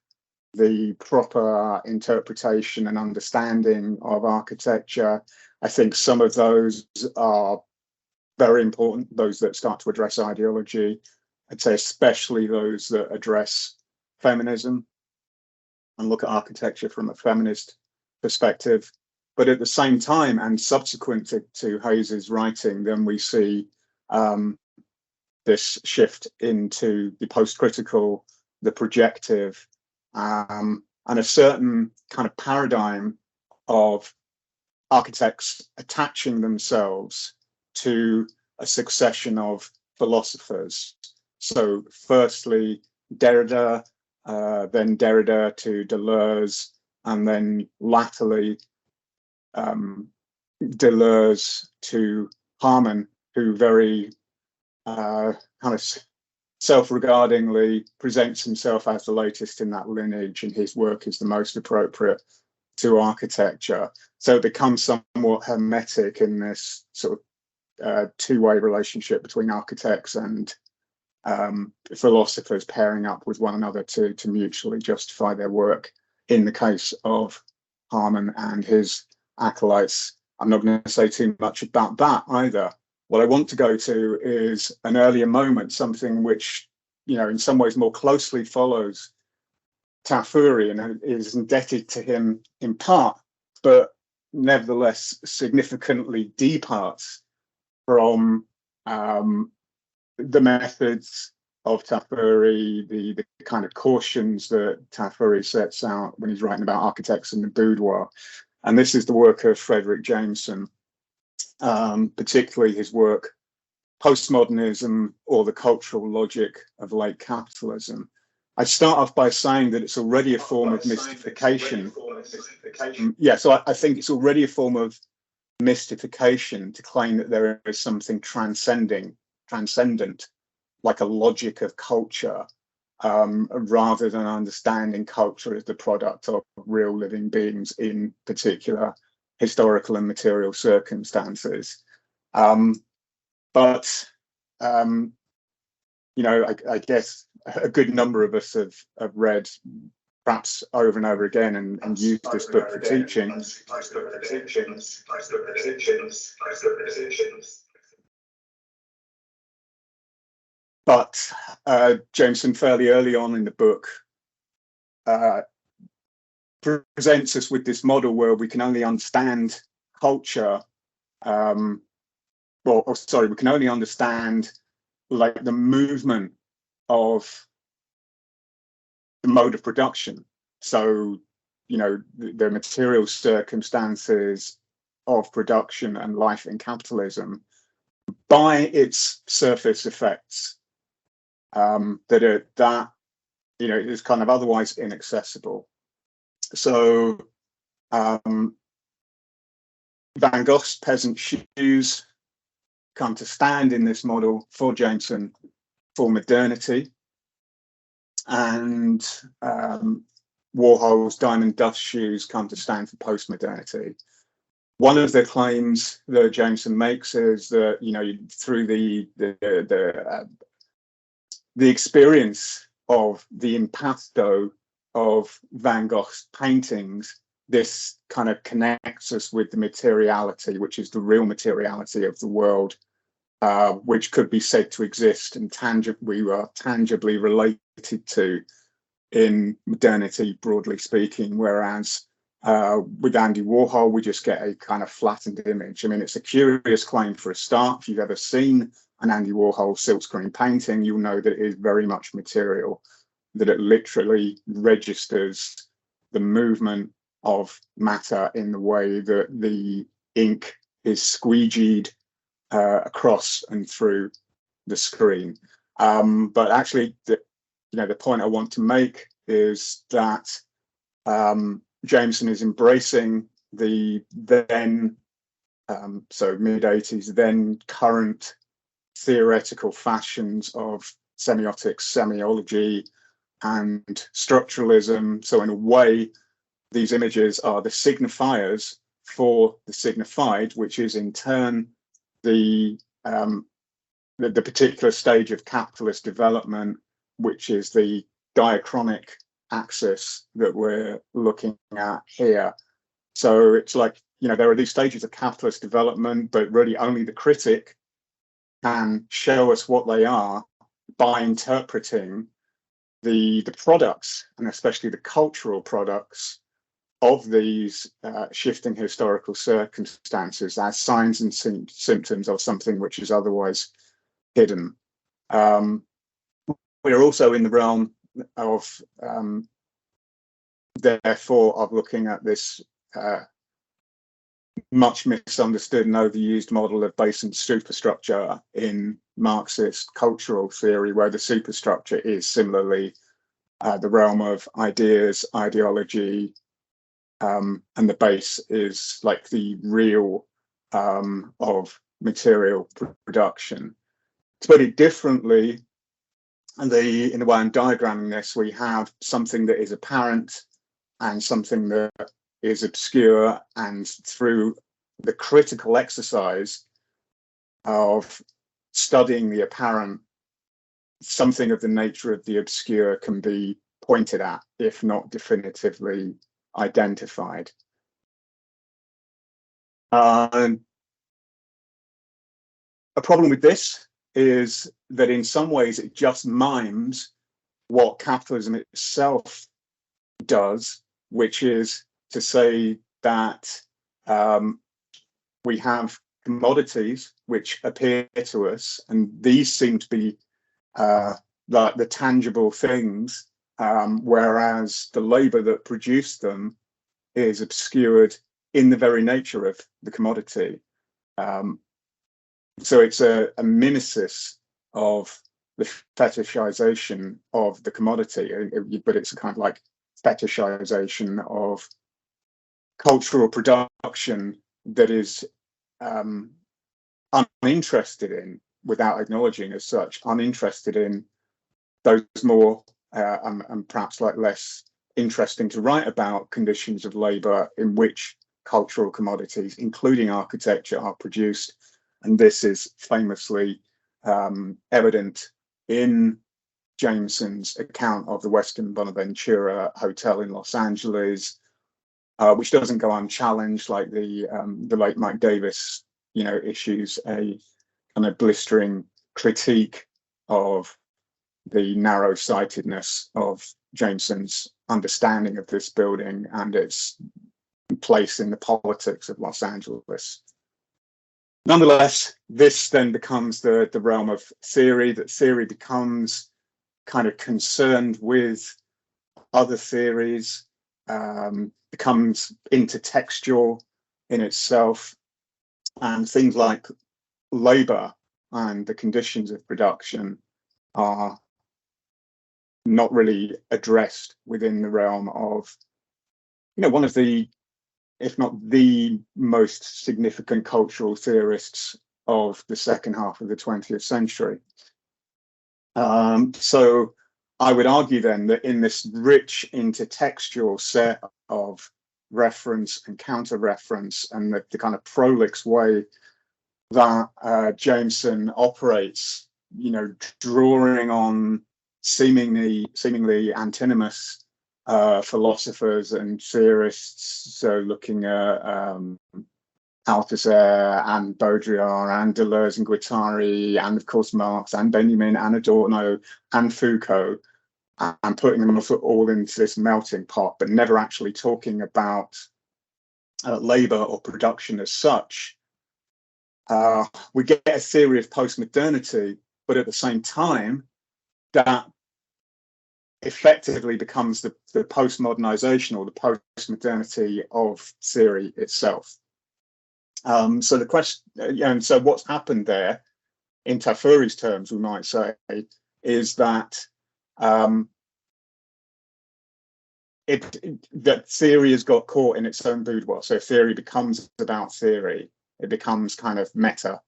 the proper interpretation and understanding of architecture. I think some of those are very important, those that start to address ideology. I'd say especially those that address feminism and look at architecture from a feminist perspective. But at the same time, and subsequent to Hayes's writing, then we see this shift into the post-critical, the projective, and a certain kind of paradigm of architects attaching themselves to a succession of philosophers. So firstly, Derrida, then Derrida to Deleuze, and then latterly Deleuze to Harman, who very kind of self-regardingly presents himself as the latest in that lineage, and his work is the most appropriate to architecture. So it becomes somewhat hermetic in this sort of two-way relationship between architects and philosophers pairing up with one another to mutually justify their work. In the case of Harman and his acolytes, I'm not going to say too much about that either. What I want to go to is an earlier moment, something which, you know, in some ways more closely follows Tafuri and is indebted to him in part, but nevertheless significantly departs from the methods of Tafuri, the kind of cautions that Tafuri sets out when he's writing about architects in the boudoir. And this is the work of Frederick Jameson, particularly his work, Postmodernism or the Cultural Logic of Late Capitalism. I start off by saying that it's already a form of mystification. Yeah, so I think it's already a form of mystification to claim that there is something transcendent, like a logic of culture, rather than understanding culture as the product of real living beings in particular historical and material circumstances. But you know, I guess a good number of us have read, perhaps over and over again, and used this book for teaching. But Jameson, fairly early on in the book, presents us with this model where we can only understand culture, we can only understand like the movement of the mode of production. So, you know, the material circumstances of production and life in capitalism by its surface effects, that you know, is kind of otherwise inaccessible. So Van Gogh's peasant shoes come to stand in this model for Jameson for modernity, and Warhol's diamond dust shoes come to stand for postmodernity. One of the claims that Jameson makes is that, you know, through the experience of the impasto of Van Gogh's paintings, this kind of connects us with the materiality, which is the real materiality of the world, which could be said to exist and we are tangibly related to in modernity, broadly speaking, whereas with Andy Warhol, we just get a kind of flattened image. I mean, it's a curious claim for a start. If you've ever seen an Andy Warhol silkscreen painting, you'll know that it is very much material, that it literally registers the movement of matter in the way that the ink is squeegeed across and through the screen. But actually, the point I want to make is that Jameson is embracing the then, so mid-80s, then current theoretical fashions of semiotics, semiology, and structuralism. So in a way, these images are the signifiers for the signified, which is in turn the particular stage of capitalist development, which is the diachronic axis that we're looking at here. So it's like, you know, there are these stages of capitalist development, but really only the critic can show us what they are by interpreting the products, and especially the cultural products of these shifting historical circumstances, as signs and symptoms of something which is otherwise hidden. We're also in the realm of, therefore, of looking at this much misunderstood and overused model of base and superstructure in Marxist cultural theory, where the superstructure is similarly the realm of ideas, ideology, and the base is like the real of material production. To put it differently, in the way I'm diagramming this, we have something that is apparent and something that is obscure, and through the critical exercise of studying the apparent, something of the nature of the obscure can be pointed at, if not definitively identified. A problem with this is that in some ways it just mimes what capitalism itself does, which is to say that we have commodities which appear to us, and these seem to be like the tangible things, whereas the labor that produced them is obscured in the very nature of the commodity. So it's a mimesis of the fetishization of the commodity, but it's a kind of like fetishization of cultural production that is uninterested in, without acknowledging as such, uninterested in those more and perhaps like less interesting to write about conditions of labor in which cultural commodities, including architecture, are produced. And this is famously evident in Jameson's account of the Westin Bonaventura Hotel in Los Angeles, which doesn't go unchallenged. Like the late Mike Davis, issues a kind of blistering critique of the narrow-sightedness of Jameson's understanding of this building and its place in the politics of Los Angeles. Nonetheless, this then becomes the realm of theory, that theory becomes kind of concerned with other theories, becomes intertextual in itself, and things like labor and the conditions of production are not really addressed within the realm of, one of the, if not the most significant cultural theorists of the second half of the 20th century. So I would argue then that in this rich intertextual set of reference and counter-reference, and the kind of prolix way that Jameson operates, drawing on seemingly antinomous philosophers and theorists, so looking at Althusser and Baudrillard and Deleuze and Guattari, and of course Marx and Benjamin and Adorno and Foucault, and putting them all into this melting pot, but never actually talking about labor or production as such. We get a theory of postmodernity, but at the same time, that effectively becomes the postmodernization or the postmodernity of theory itself. So the question, and so what's happened there, in Tafuri's terms, we might say, is that that theory has got caught in its own boudoir. So theory becomes about theory; it becomes kind of meta,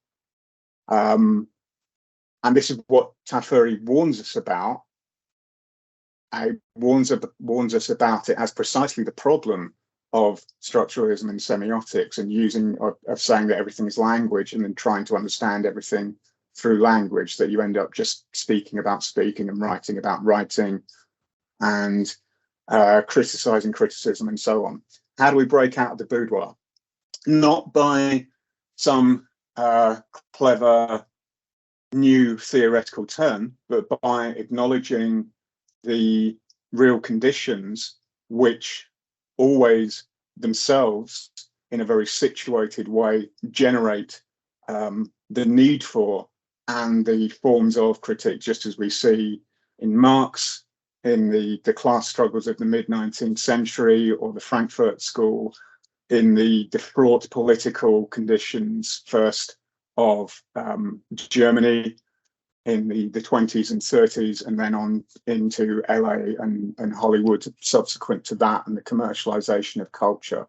and this is what Tafuri warns us about. Warns us about it as precisely the problem of structuralism and semiotics, and of saying that everything is language, and then trying to understand everything through language, that you end up just speaking about speaking and writing about writing, and criticizing criticism and so on. How do we break out of the boudoir? Not by some clever new theoretical turn, but by acknowledging the real conditions which always themselves, in a very situated way, generate the need for and the forms of critique, just as we see in Marx, in the class struggles of the mid-19th century, or the Frankfurt School, in the fraught political conditions first of Germany in the 20s and 30s, and then on into LA and Hollywood subsequent to that, and the commercialization of culture.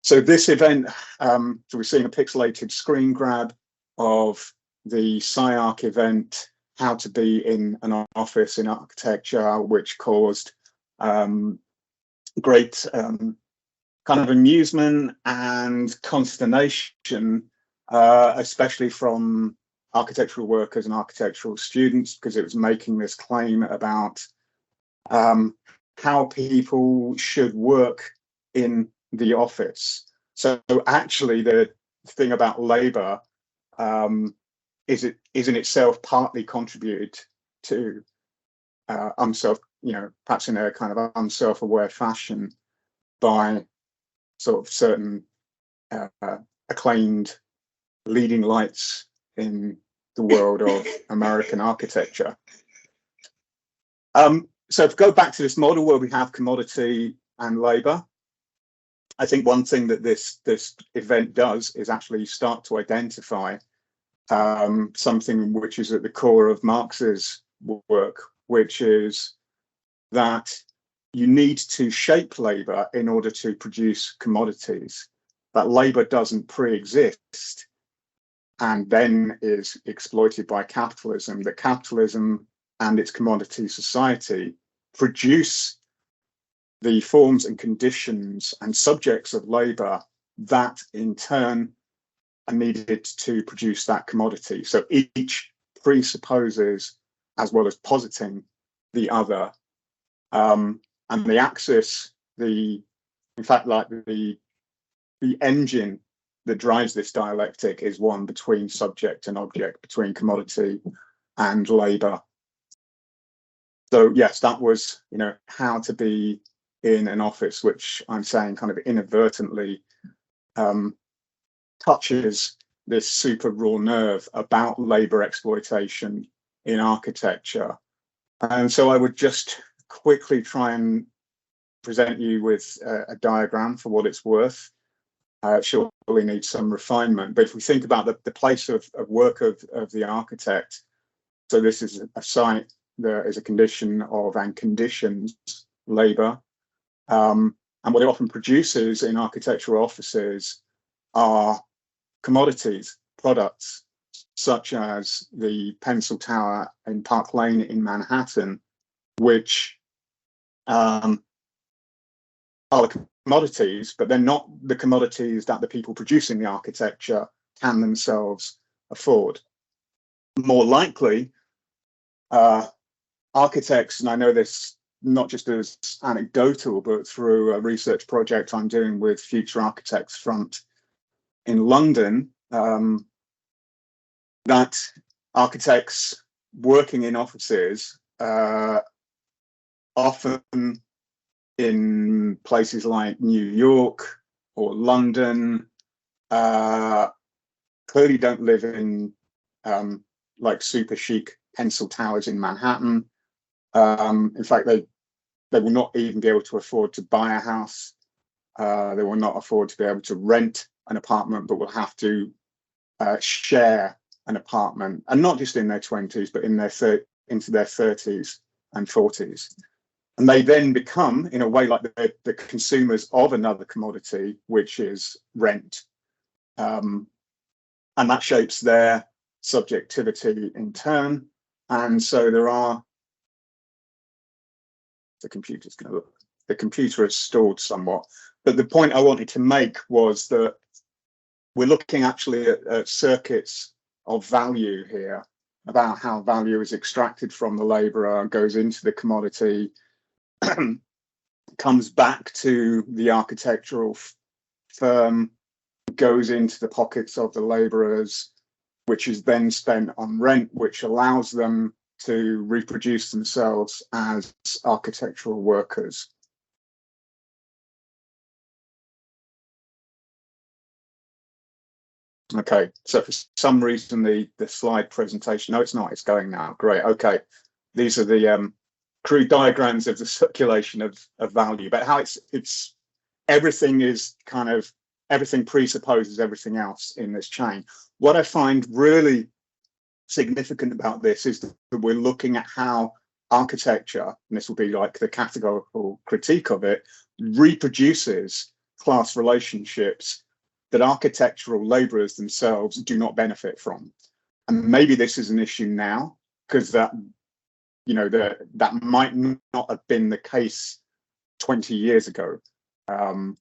So this event, so we're seeing a pixelated screen grab of the SciArc event, How to Be in an Office in Architecture, which caused great kind of amusement and consternation, especially from architectural workers and architectural students, because it was making this claim about how people should work in the office. So actually the thing about labor is in itself partly contributed to perhaps in a kind of unself-aware fashion, by sort of certain acclaimed leading lights in the world of American architecture. So if we go back to this model where we have commodity and labor, I think one thing that this event does is actually start to identify something which is at the core of Marx's work, which is that you need to shape labor in order to produce commodities. That labor doesn't pre-exist and then is exploited by capitalism. That capitalism and its commodity society produce the forms and conditions and subjects of labor that in turn are needed to produce that commodity. So each presupposes, as well as positing, the other. And the axis, in fact, like the engine that drives this dialectic is one between subject and object, between commodity and labor. So yes, that was, How to Be in an Office, which I'm saying kind of inadvertently touches this super raw nerve about labor exploitation in architecture. And so I would just quickly try and present you with a diagram for what it's worth. It surely needs some refinement, but if we think about the place of work of the architect, so this is a site that is a condition of and conditions labor, and what it often produces in architectural offices are commodities, products, such as the Pencil Tower in Park Lane in Manhattan, which are the commodities, but they're not the commodities that the people producing the architecture can themselves afford. More likely, architects, and I know this not just as anecdotal, but through a research project I'm doing with Future Architects Front in London, that architects working in offices, often in places like New York or London, clearly don't live in like super chic pencil towers in Manhattan. In fact, they will not even be able to afford to buy a house. They will not afford to be able to rent an apartment, but will have to share an apartment, and not just in their 20s, but in their into their 30s and 40s. And they then become, in a way, like the consumers of another commodity, which is rent. And that shapes their subjectivity in turn. And so there are, the computer has stalled somewhat. But the point I wanted to make was that we're looking actually at circuits of value here, about how value is extracted from the labourer, goes into the commodity, comes back to the architectural firm, goes into the pockets of the labourers, which is then spent on rent, which allows them to reproduce themselves as architectural workers. Okay, so for some reason the slide presentation, no, it's not, it's going now. Great, okay. These are the crude diagrams of the circulation of value, but how it's everything is kind of, everything presupposes everything else in this chain. What I find really significant about this is that we're looking at how architecture, and this will be like the categorical critique of it, reproduces class relationships that architectural labourers themselves do not benefit from. And maybe this is an issue now, because that, you know, that might not have been the case 20 years ago, but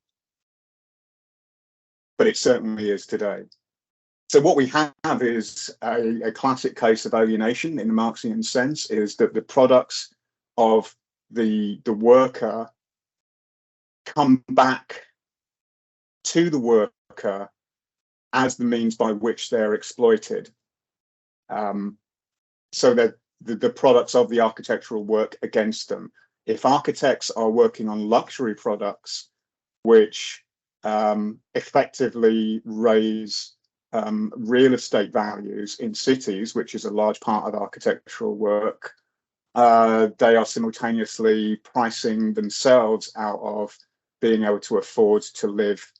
it certainly is today. So what we have is a classic case of alienation in the Marxian sense, is that the products of the worker come back to the worker as the means by which they're exploited. So that the products of the architectural work against them. If architects are working on luxury products, which effectively raise real estate values in cities, which is a large part of architectural work, they are simultaneously pricing themselves out of being able to afford to live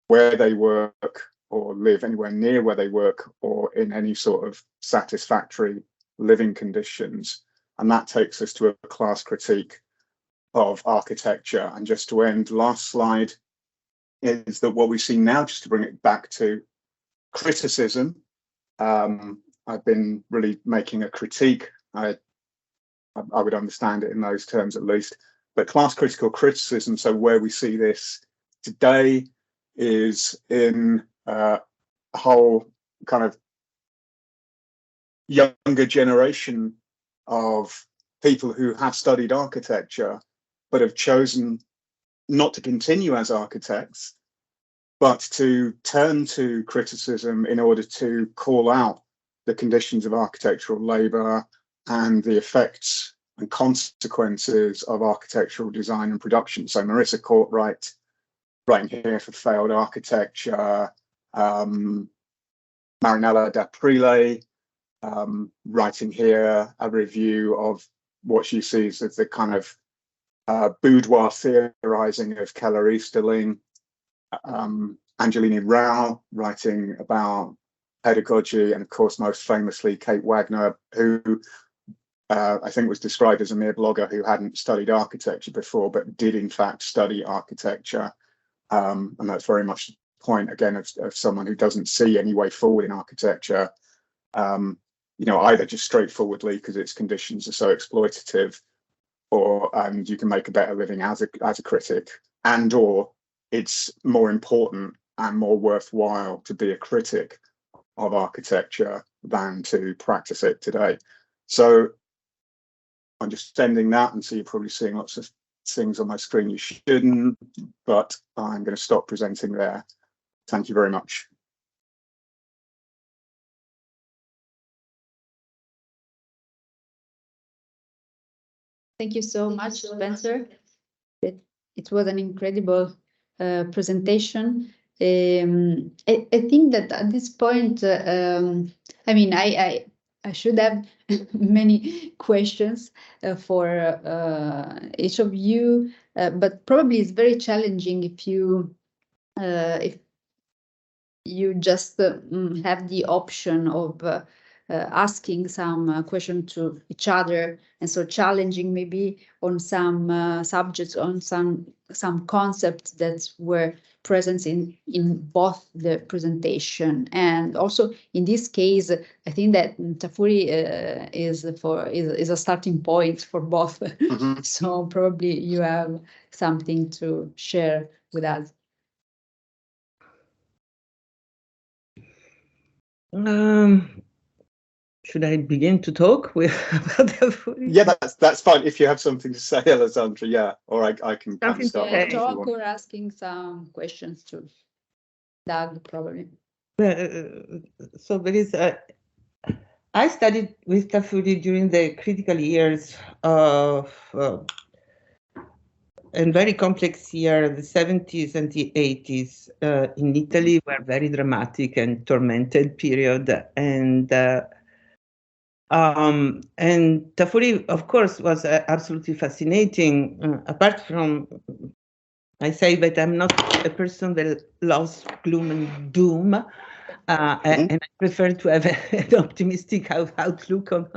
where they work, or live anywhere near where they work, or in any sort of satisfactory living conditions. And that takes us to a class critique of architecture. And just to end, last slide, is that what we see now, just to bring it back to criticism, I've been really making a critique. I would understand it in those terms at least, but class critical criticism, so where we see this today is in a whole kind of younger generation of people who have studied architecture but have chosen not to continue as architects, but to turn to criticism in order to call out the conditions of architectural labour and the effects and consequences of architectural design and production. So Marissa Courtwright, writing here for Failed Architecture, Marinella D'Aprile, writing here a review of what she sees as the kind of boudoir theorizing of Keller Easterling, Angelini Rao writing about pedagogy, and of course most famously Kate Wagner, who I think was described as a mere blogger who hadn't studied architecture before but did in fact study architecture, and that's very much the point again of someone who doesn't see any way forward in architecture, you know, either just straightforwardly because its conditions are so exploitative, or and you can make a better living as a critic, and or it's more important and more worthwhile to be a critic of architecture than to practice it today. So I'm just sending that, and so you're probably seeing lots of things on my screen you shouldn't, but I'm going to stop presenting there. Thank you very much. Thank you so much, Spencer. It was an incredible presentation. I think that at this point, I mean, I should have many questions for each of you, but probably it's very challenging if you just have the option of asking some question to each other, and so challenging maybe on some subjects, on some concepts that were present in both the presentation. And also in this case, I think that Tafuri is a starting point for both. Mm-hmm. So probably you have something to share with us. Should I begin to talk about the Yeah, that's fine. If you have something to say, Alessandra, yeah, or I can start. Talk or asking some questions to Doug, probably. So there is I studied with Tafuri during the critical years of and very complex year, the 70s and the 80s in Italy were very dramatic and tormented period. And Tafuri, of course, was absolutely fascinating. Apart from, I say that I'm not a person that loves gloom and doom. And I prefer to have an optimistic outlook on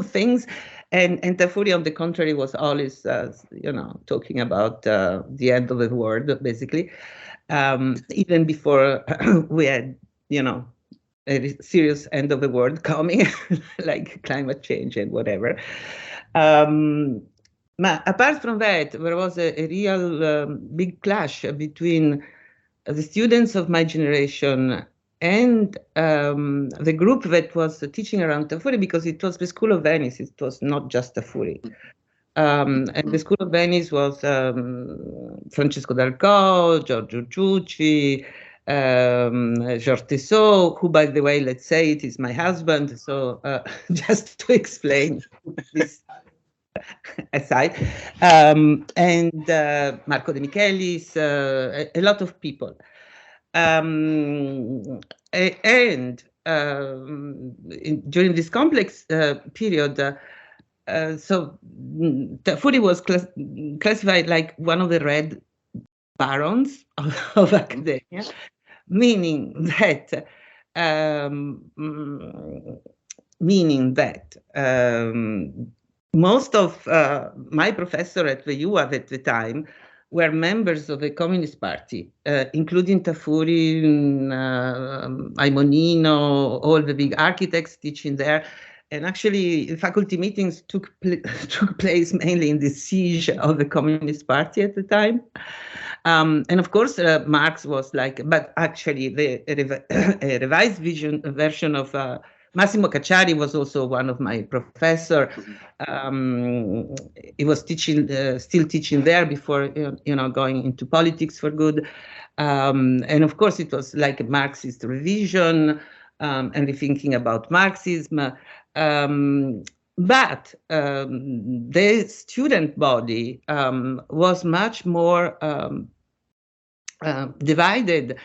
things. And Tafuri, on the contrary, was always, talking about the end of the world, basically, even before we had, a serious end of the world coming, like climate change and whatever. But apart from that, there was a real big clash between the students of my generation and the group that was teaching around Tafuri, because it was the School of Venice, it was not just Tafuri. And the School of Venice was Francesco Dalcò, Giorgio Ciucci, Georges Tissot, who, by the way, let's say it is my husband. So just to explain this aside, and Marco De Michelis, a lot of people. During this complex period, so Tafuri was classified like one of the red barons of academia, meaning that most of my professors at the UAV at the time were members of the Communist Party, including Tafuri, Aimonino, all the big architects teaching there. And actually, faculty meetings took place mainly in the siege of the Communist Party at the time. And of course, Marx was like, but actually, the revised version of Massimo Cacciari was also one of my professors. He was teaching, still teaching there before, going into politics for good. And of course, it was like a Marxist revision and rethinking about Marxism. But the student body was much more divided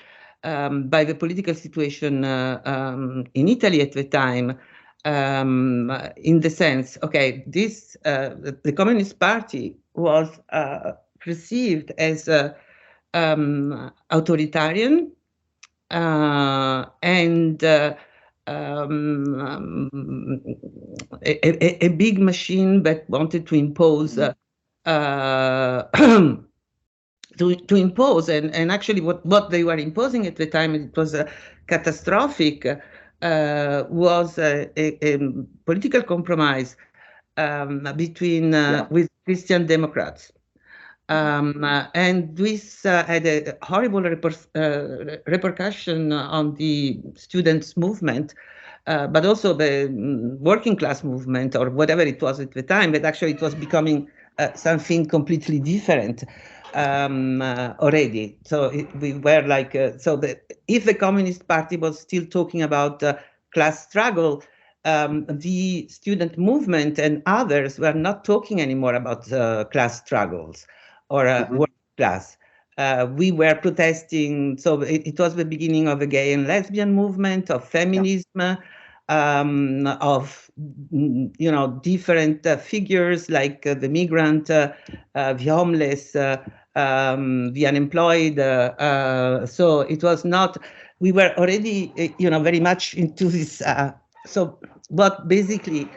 by the political situation in Italy at the time, in the sense, okay, this the Communist Party was perceived as authoritarian and a big machine that wanted to impose to impose, and actually what they were imposing at the time, it was catastrophic, was a political compromise between with Christian Democrats. And this had a horrible repercussion on the students' movement, but also the working class movement, or whatever it was at the time, but actually it was becoming something completely different already. So we were like, if the Communist Party was still talking about class struggle, the student movement and others were not talking anymore about class struggles or working class. We were protesting, so it was the beginning of the gay and lesbian movement, of feminism, of different figures like the migrant, the homeless, the unemployed. So it was not. We were already, very much into this. So what basically.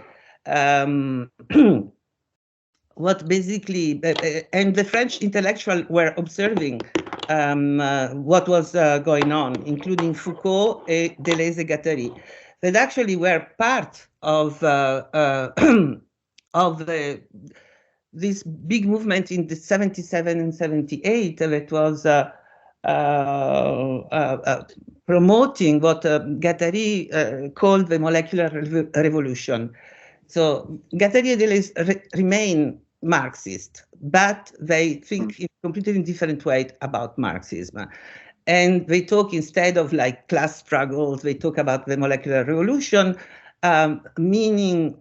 What basically, and the French intellectuals were observing what was going on, including Foucault and Deleuze and Guattari, that actually were part of this big movement in the 77 and 78 that was promoting what Guattari called the molecular revolution. So Guattari and Deleuze remain Marxist, but they think in a completely different way about Marxism. And they talk, instead of like class struggles, they talk about the molecular revolution, meaning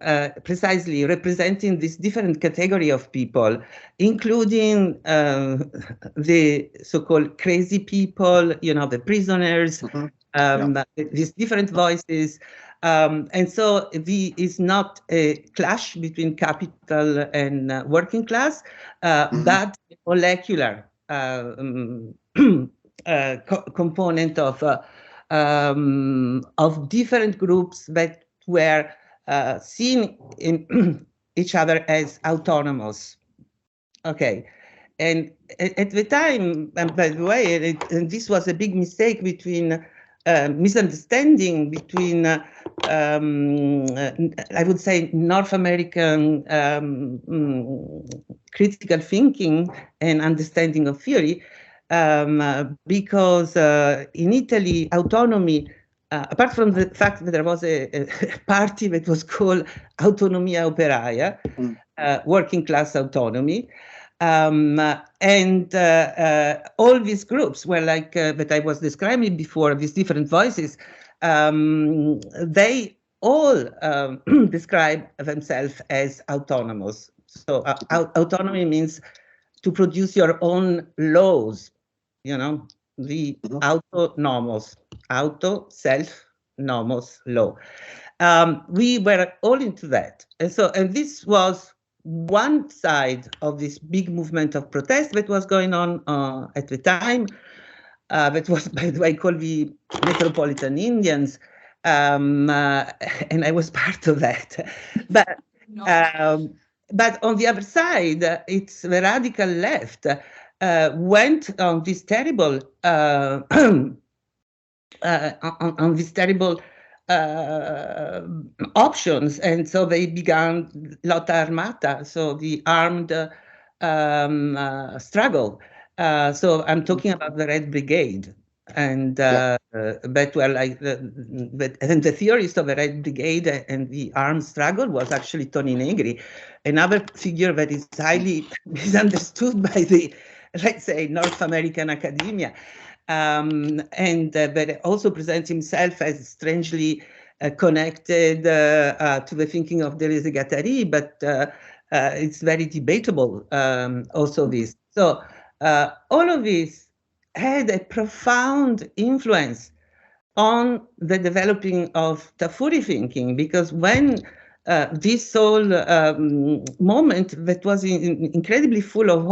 precisely representing this different category of people, including the so-called crazy people, the prisoners, these different voices. And so it's not a clash between capital and working class, but a molecular component of different groups that were seen in each other as autonomous. Okay. And at the time, and by the way, and this was a big mistake misunderstanding between, I would say, North American critical thinking and understanding of theory, because in Italy, autonomy, apart from the fact that there was a party that was called Autonomia Operaia, working class autonomy, and all these groups were like that I was describing before, these different voices, they all describe themselves as autonomous. So autonomy means to produce your own laws, the autonomous, self-nomos law. We were all into that. And this was one side of this big movement of protest that was going on at the time, that was, by the way, called the Metropolitan Indians, and I was part of that. But on the other side, it's the radical left went on this terrible options, and so they began lotta armata, so the armed struggle. So I'm talking about the Red Brigade, and that were like and the theorist of the Red Brigade and the armed struggle was actually Toni Negri, another figure that is highly misunderstood by the, let's say, North American academia. But also presents himself as strangely connected to the thinking of Deleuze and Guattari, but it's very debatable also this. So all of this had a profound influence on the developing of Tafuri thinking, because when this whole moment that was incredibly full of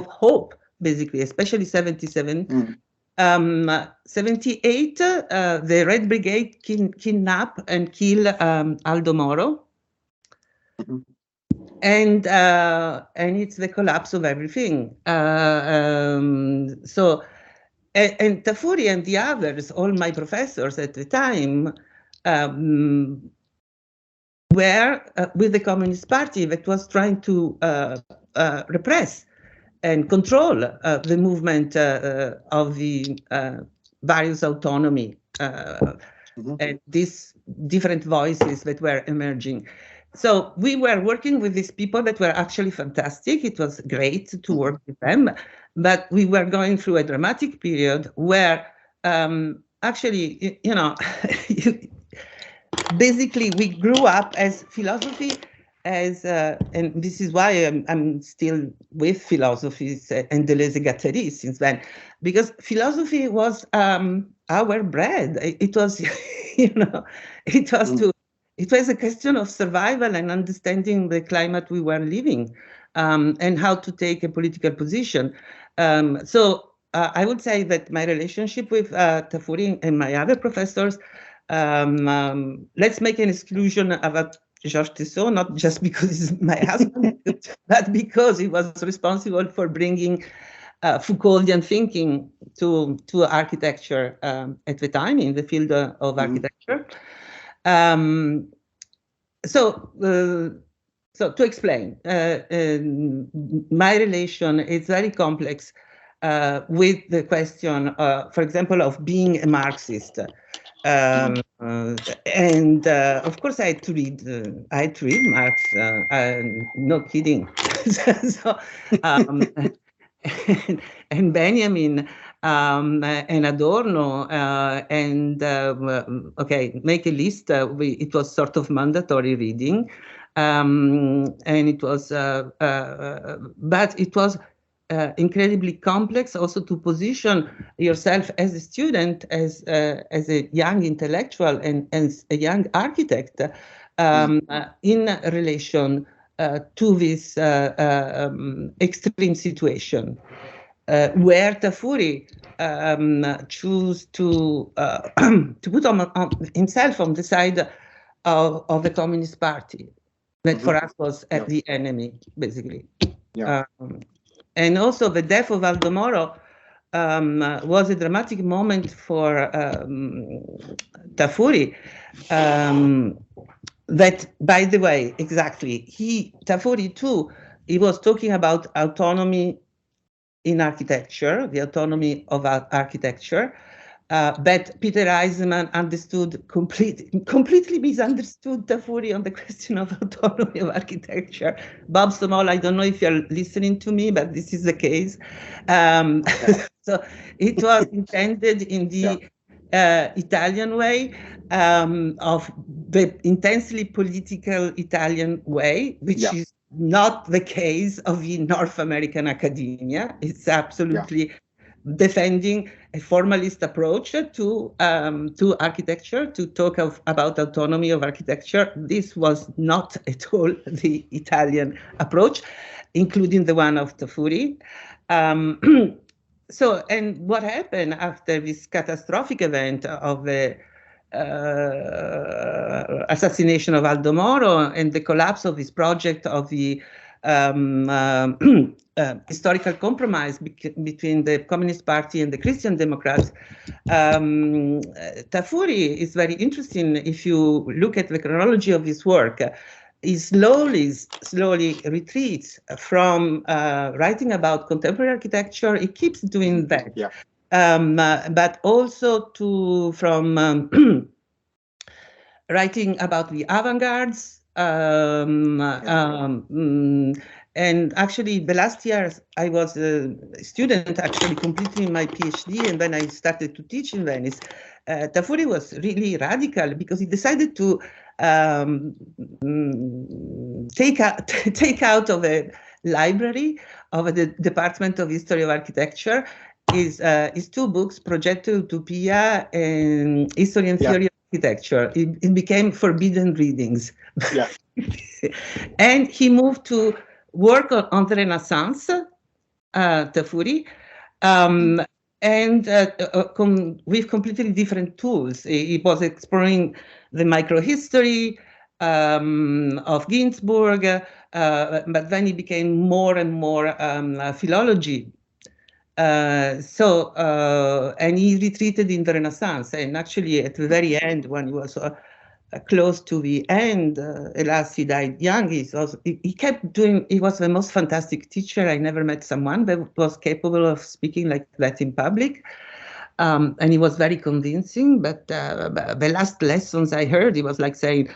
hope, basically, especially 77. 78, the Red Brigade kidnap and kill Aldo Moro. And it's the collapse of everything. So, and Tafuri and the others, all my professors at the time, were with the Communist Party that was trying to repress and control the movement of the various autonomy and these different voices that were emerging. So we were working with these people that were actually fantastic. It was great to work with them, but we were going through a dramatic period where actually, basically we grew up as philosophy, and this is why I'm still with philosophy and Deleuze and Guattari since then, because philosophy was our bread. It was, it was a question of survival and understanding the climate we were living, and how to take a political position. So I would say that my relationship with Tafuri and my other professors, let's make an exclusion about Georges Tissot, not just because he's my husband, but because he was responsible for bringing Foucauldian thinking to architecture at the time in the field of architecture. So to explain, my relation is very complex with the question, for example, of being a Marxist. And of course, I had to read Marx. No kidding. So, and Benjamin, and Adorno, okay, make a list. It was sort of mandatory reading, and it was, but it was incredibly complex also to position yourself as a student, as a young intellectual and as a young architect in relation to this extreme situation. Where Tafuri chose to put himself on the side of the Communist Party, that for us was the enemy, basically. Yeah. And also the death of Aldo Moro was a dramatic moment for Tafuri. That, by the way, exactly, Tafuri too, he was talking about autonomy in architecture, the autonomy of architecture, but Peter Eisenman completely misunderstood Tafuri on the question of autonomy of architecture. Bob Somol, I don't know if you're listening to me, but this is the case. So it was intended in the Italian way, of the intensely political Italian way, which is not the case of the North American academia. It's absolutely defending a formalist approach to architecture, to talk about autonomy of architecture. This was not at all the Italian approach, including the one of Tafuri. So, and what happened after this catastrophic event of the assassination of Aldo Moro and the collapse of this project of the historical compromise between the Communist Party and the Christian Democrats, Tafuri is very interesting. If you look at the chronology of his work, he slowly retreats from writing about contemporary architecture. He keeps doing that. Yeah. But also from writing about the avant-gardes. And actually, the last year I was a student, actually completing my PhD, and then I started to teach in Venice. Tafuri was really radical because he decided to take out of a library of the Department of History of Architecture his two books, Progetto Utopia and History and Theory of Architecture. It became forbidden readings. Yeah. And he moved to work on the Renaissance, Tafuri, and with completely different tools. He was exploring the microhistory of Ginsburg, but then he became more and more philology. And he retreated in the Renaissance. And actually, at the very end, when he was close to the end, alas, he died young. He kept doing, he was the most fantastic teacher. I never met someone that was capable of speaking like that in public. And he was very convincing, but the last lessons I heard, he was like saying,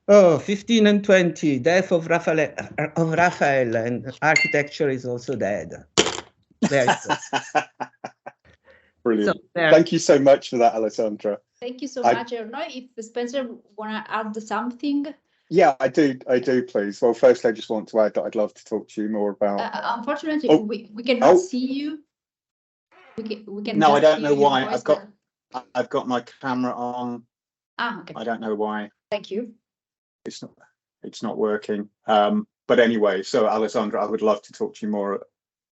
oh, 15 and 20, death of Raphael, and architecture is also dead. Brilliant. Thank you so much for that, Alessandra. Thank you so much. I don't know if Spencer want to add something. Yeah, I do, please. Well, first, I just want to add that I'd love to talk to you more about. Unfortunately, we cannot see you. We can. No, I don't know why. I've got my camera on. Okay. I don't know why. Thank you. It's not working. But anyway, so Alessandra, I would love to talk to you more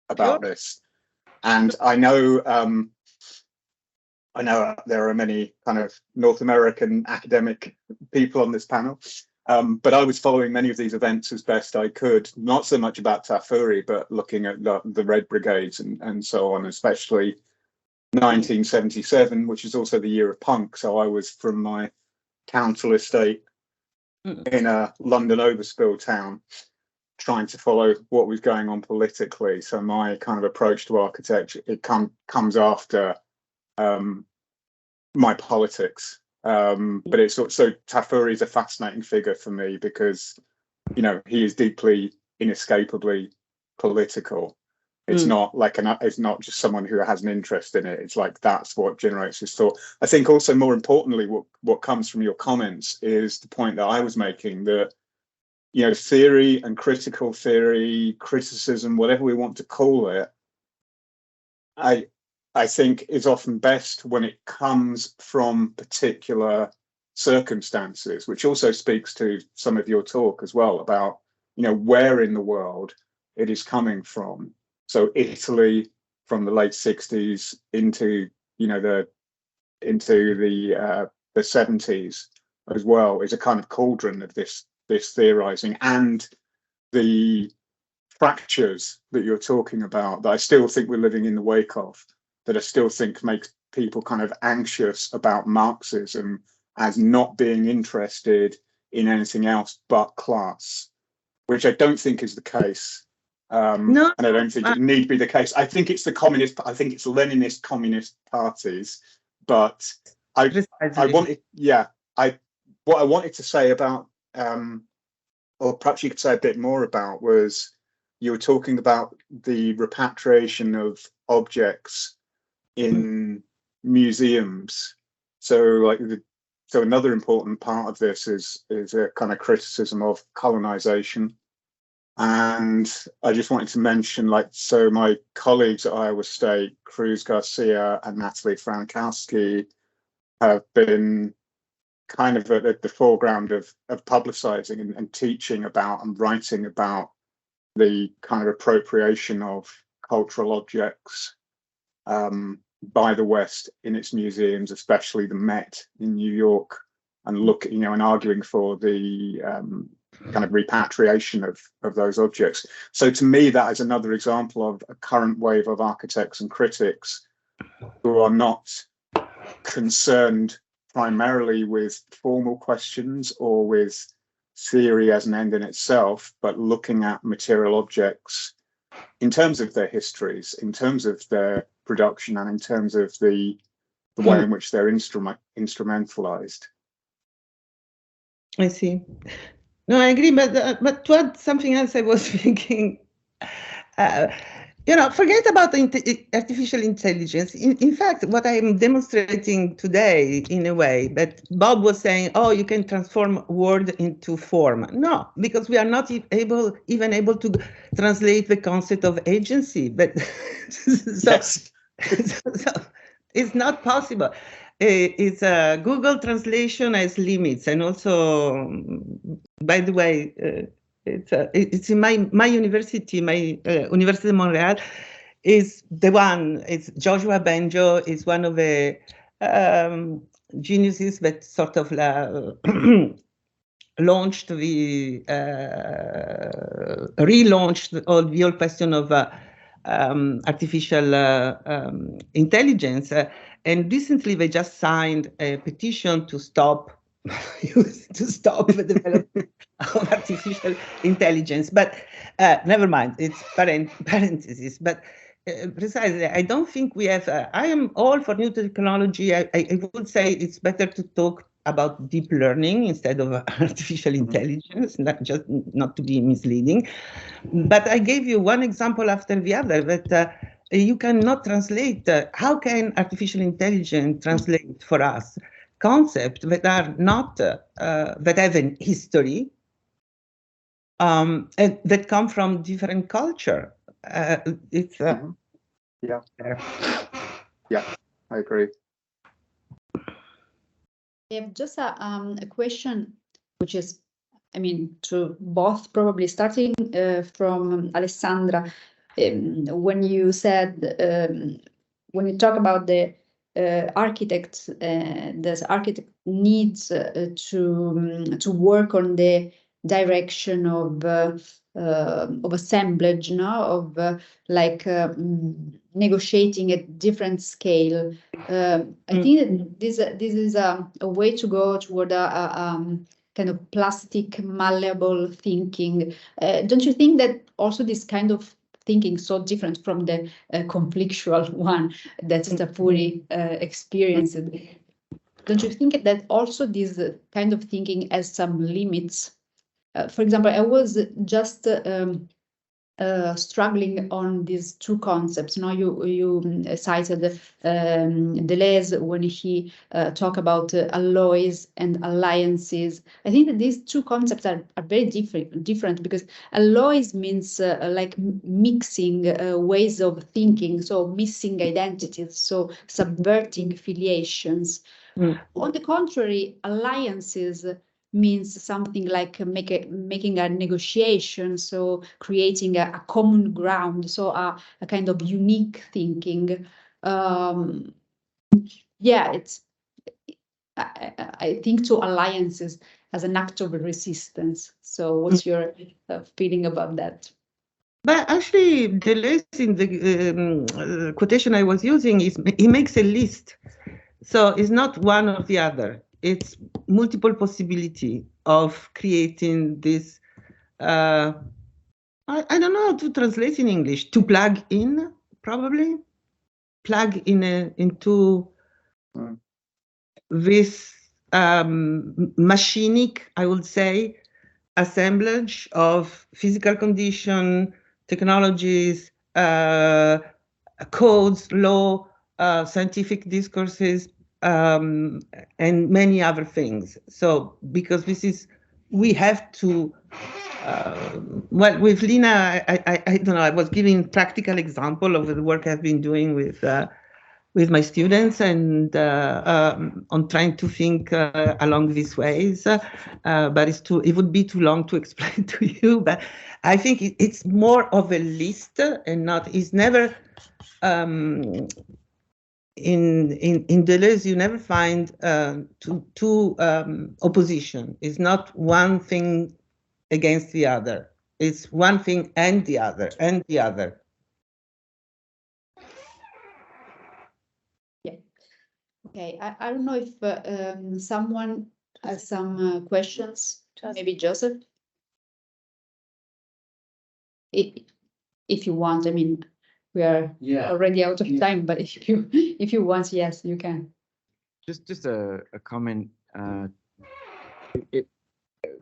about this. And I know there are many kind of North American academic people on this panel, but I was following many of these events as best I could, not so much about Tafuri, but looking at the Red Brigades and so on, especially 1977, which is also the year of punk. So I was from my council estate in a London overspill town, trying to follow what was going on politically. So my kind of approach to architecture, it comes after my politics. But it's so Tafuri is a fascinating figure for me because, he is deeply, inescapably political. It's not like it's not just someone who has an interest in it. It's like that's what generates this thought. I think also more importantly, what comes from your comments is the point that I was making, that, you know, theory and critical theory, criticism, whatever we want to call it, I think is often best when it comes from particular circumstances, which also speaks to some of your talk as well about, you know, where in the world it is coming from. So Italy from the late 60s into, you know, the 70s as well is a kind of cauldron of this theorizing, and the fractures that you're talking about that I still think we're living in the wake of, that I still think makes people kind of anxious about Marxism as not being interested in anything else but class, which I don't think is the case. No, and I don't think it need be the case. I think it's the communist. I think it's Leninist communist parties. But I wanted, what I wanted to say about, or perhaps you could say a bit more about, was you were talking about the repatriation of objects in museums. So, like, so another important part of this is a kind of criticism of colonization. And I just wanted to mention, like, so my colleagues at Iowa State, Cruz Garcia and Natalie Frankowski, have been kind of at the foreground of publicizing and teaching about and writing about the kind of appropriation of cultural objects by the West in its museums, especially the Met in New York, and and arguing for the kind of repatriation of those objects. So to me, that is another example of a current wave of architects and critics who are not concerned primarily with formal questions or with theory as an end in itself, but looking at material objects in terms of their histories, in terms of their production, and in terms of the way in which they're instrumentalized. I see. No, I agree, but to add something else, I was thinking, forget about artificial intelligence. In fact, what I'm demonstrating today, in a way, that Bob was saying, oh, you can transform word into form. No, because we are not even able to translate the concept of agency. But so it's not possible. It's Google Translation has limits, and also, by the way, it's in my university, Université de Montréal, is the one. It's Joshua Bengio is one of the geniuses that sort of launched relaunched the whole question of artificial intelligence. And recently they just signed a petition to stop the development of artificial intelligence. But never mind, it's parentheses. But precisely, I don't think we have, I am all for new technology. I would say it's better to talk about deep learning instead of artificial intelligence, not to be misleading. But I gave you one example after the other that you cannot translate. How can artificial intelligence translate for us concepts that are not, that have an history and that come from different culture? It's yeah, I agree. I have just a question, which is, I mean, to both, probably starting from Alessandra. When you said, when you talk about the architect, the architect needs to work on the direction of assemblage, of negotiating at different scale. I think that this is a way to go toward a kind of plastic, malleable thinking. Don't you think that also this kind of thinking, so different from the conflictual one that Tafuri experienced, don't you think that also this kind of thinking has some limits? For example, I was just struggling on these two concepts. Now you cited Deleuze when he talked about alloys and alliances. I think that these two concepts are very different because alloys means like mixing ways of thinking, so missing identities, so subverting affiliations. On the contrary, alliances means something like making a negotiation, so creating a common ground, so a kind of unique thinking. Yeah, I think to alliances as an act of resistance. So what's your feeling about that? But actually, Deleuze, in the quotation I was using, he makes a list. So it's not one or the other. It's multiple possibility of creating this. I don't know how to translate in English. To plug in, probably plug in into this machinic, I would say, assemblage of physical condition, technologies, codes, law, scientific discourses, and many other things. So because we have to, well, with Lina, I don't know, I was giving practical example of the work I've been doing with my students and on trying to think along these ways, but it would be too long to explain to you. But I think it's more of a list and it's never. In Deleuze, you never find two opposition. It's not one thing against the other. It's one thing and the other and the other. Yeah. Okay. I don't know if someone has some questions. Maybe Joseph. If you want, I mean, we are already out of time, but if you want, yes, you can. Just a comment.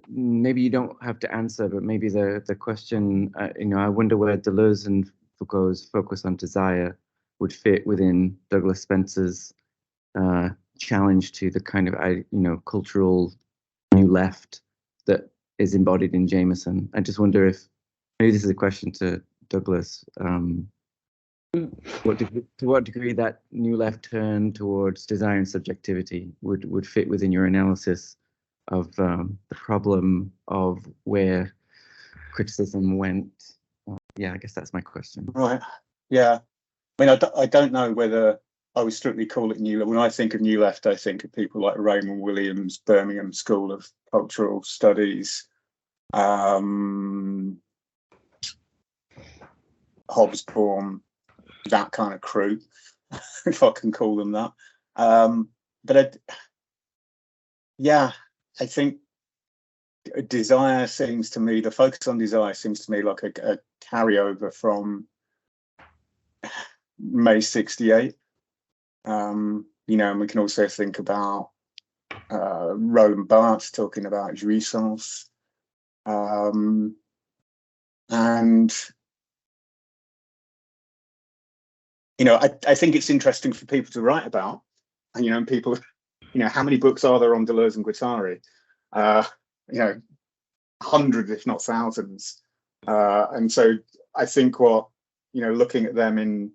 Maybe you don't have to answer, but maybe the question, I wonder where Deleuze and Foucault's focus on desire would fit within Douglas Spencer's challenge to the kind of cultural new left that is embodied in Jameson. I just wonder if maybe this is a question to Douglas. To what degree that new left turn towards desire and subjectivity would fit within your analysis of the problem of where criticism went? I guess that's my question. Right. Yeah. I mean, I don't know whether I would strictly call it new left. When I think of new left, I think of people like Raymond Williams, Birmingham School of Cultural Studies, Hobsbawm, that kind of crew, if I can call them that. But I think desire seems to me, the focus on desire seems to me like a carryover from May 68. And we can also think about Roland Barthes talking about jouissance. And I think it's interesting for people to write about, and people, how many books are there on Deleuze and Guattari? Hundreds, if not thousands. And so I think looking at them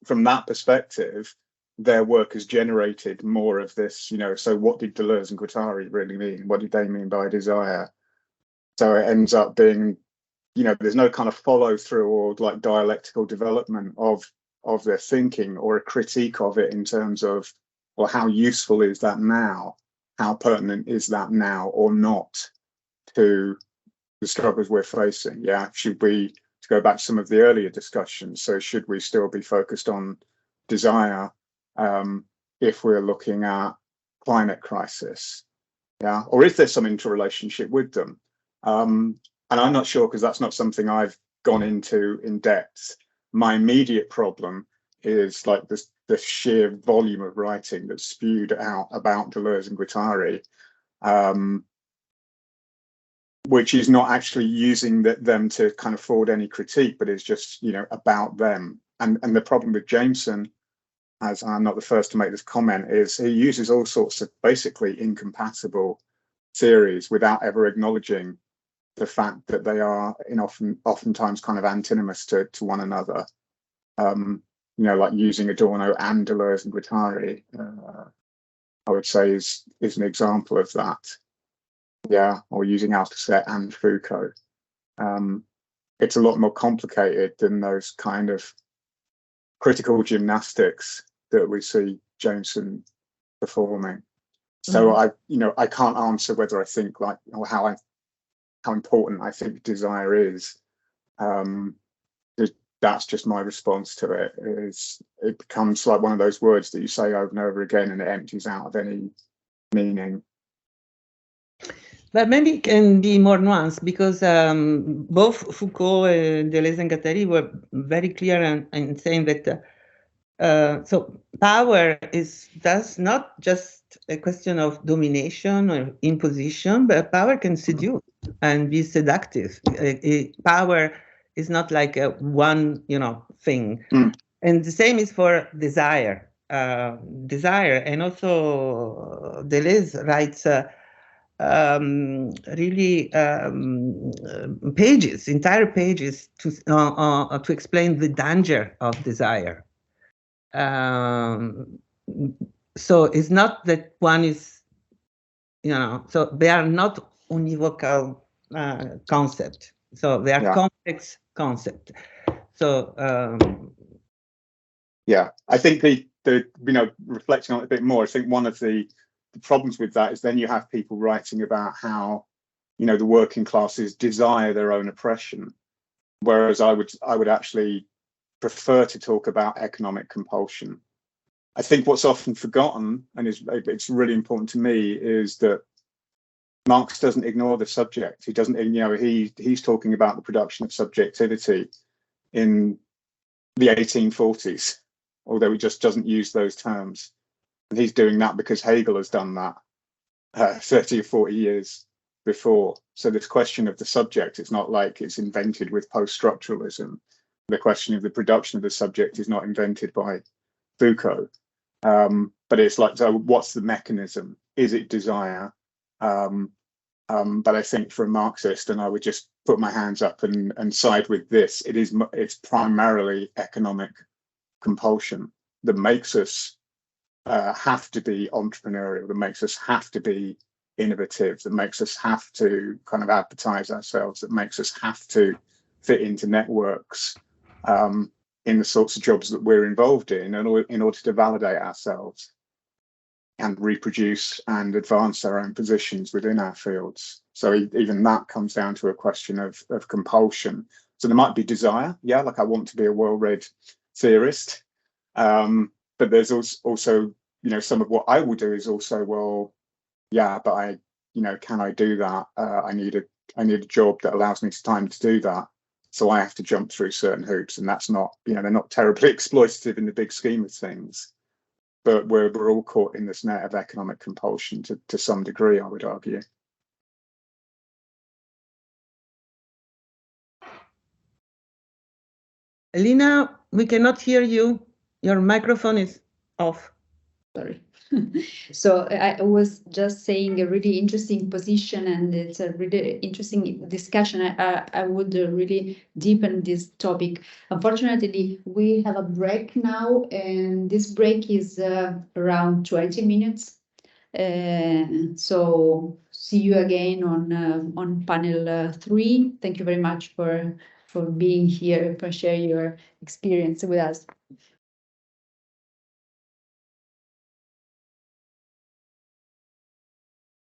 from that perspective, their work has generated more of this, so what did Deleuze and Guattari really mean? What did they mean by desire? So it ends up being, there's no kind of follow through or like dialectical development of their thinking or a critique of it in terms of, well, how useful is that now? How pertinent is that now or not to the struggles we're facing? Should we, to go back to some of the earlier discussions, so should we still be focused on desire if we're looking at climate crisis? Or is there some interrelationship with them? And I'm not sure, because that's not something I've gone into in depth. My immediate problem is like the sheer volume of writing that's spewed out about Deleuze and Guattari, which is not actually using them to kind of forward any critique, but is just, you know, about them. And the problem with Jameson, as I'm not the first to make this comment, is he uses all sorts of basically incompatible theories without ever acknowledging the fact that they are oftentimes kind of antinomous to one another. You know, like using Adorno and Deleuze and Guattari, I would say is an example of that. Yeah, or using Althusser and Foucault. It's a lot more complicated than those kind of critical gymnastics that we see Jameson performing. So I can't answer whether I think like, or how important I think desire is. That's just my response to it. It becomes like one of those words that you say over and over again, and it empties out of any meaning. But maybe it can be more nuanced, because both Foucault and Deleuze and Guattari were very clear in saying that so power does not just a question of domination or imposition, but power can seduce and be seductive. Power is not like a one, thing. And the same is for desire. And also Deleuze writes entire pages to explain the danger of desire. So it's not that one is, so they are not univocal concept. So they are complex concept. So I think the reflecting on it a bit more, I think one of the problems with that is then you have people writing about how, the working classes desire their own oppression, whereas I would actually prefer to talk about economic compulsion. I think what's often forgotten, and it's really important to me, is that Marx doesn't ignore the subject. He doesn't, he's talking about the production of subjectivity in the 1840s, although he just doesn't use those terms. And he's doing that because Hegel has done that 30 or 40 years before. So this question of the subject, it's not like it's invented with post-structuralism. The question of the production of the subject is not invented by Foucault. But it's like, so what's the mechanism? Is it desire? But I think for a Marxist, and I would just put my hands up and side with this, it's primarily economic compulsion that makes us have to be entrepreneurial, that makes us have to be innovative, that makes us have to kind of advertise ourselves, that makes us have to fit into networks in the sorts of jobs that we're involved in order to validate ourselves and reproduce and advance our own positions within our fields. So even that comes down to a question of compulsion. So there might be desire, like I want to be a well-read theorist, but there's also some of what I will do is also, but I can I do that? I need a job that allows me time to do that. So I have to jump through certain hoops, and that's not, they're not terribly exploitative in the big scheme of things. But we're all caught in this net of economic compulsion to some degree, I would argue. Elena, we cannot hear you. Your microphone is off. Sorry. So I was just saying a really interesting position, and it's a really interesting discussion. I would really deepen this topic. Unfortunately, we have a break now, and this break is around 20 minutes. So see you again on panel 3. Thank you very much for being here, for sharing your experience with us.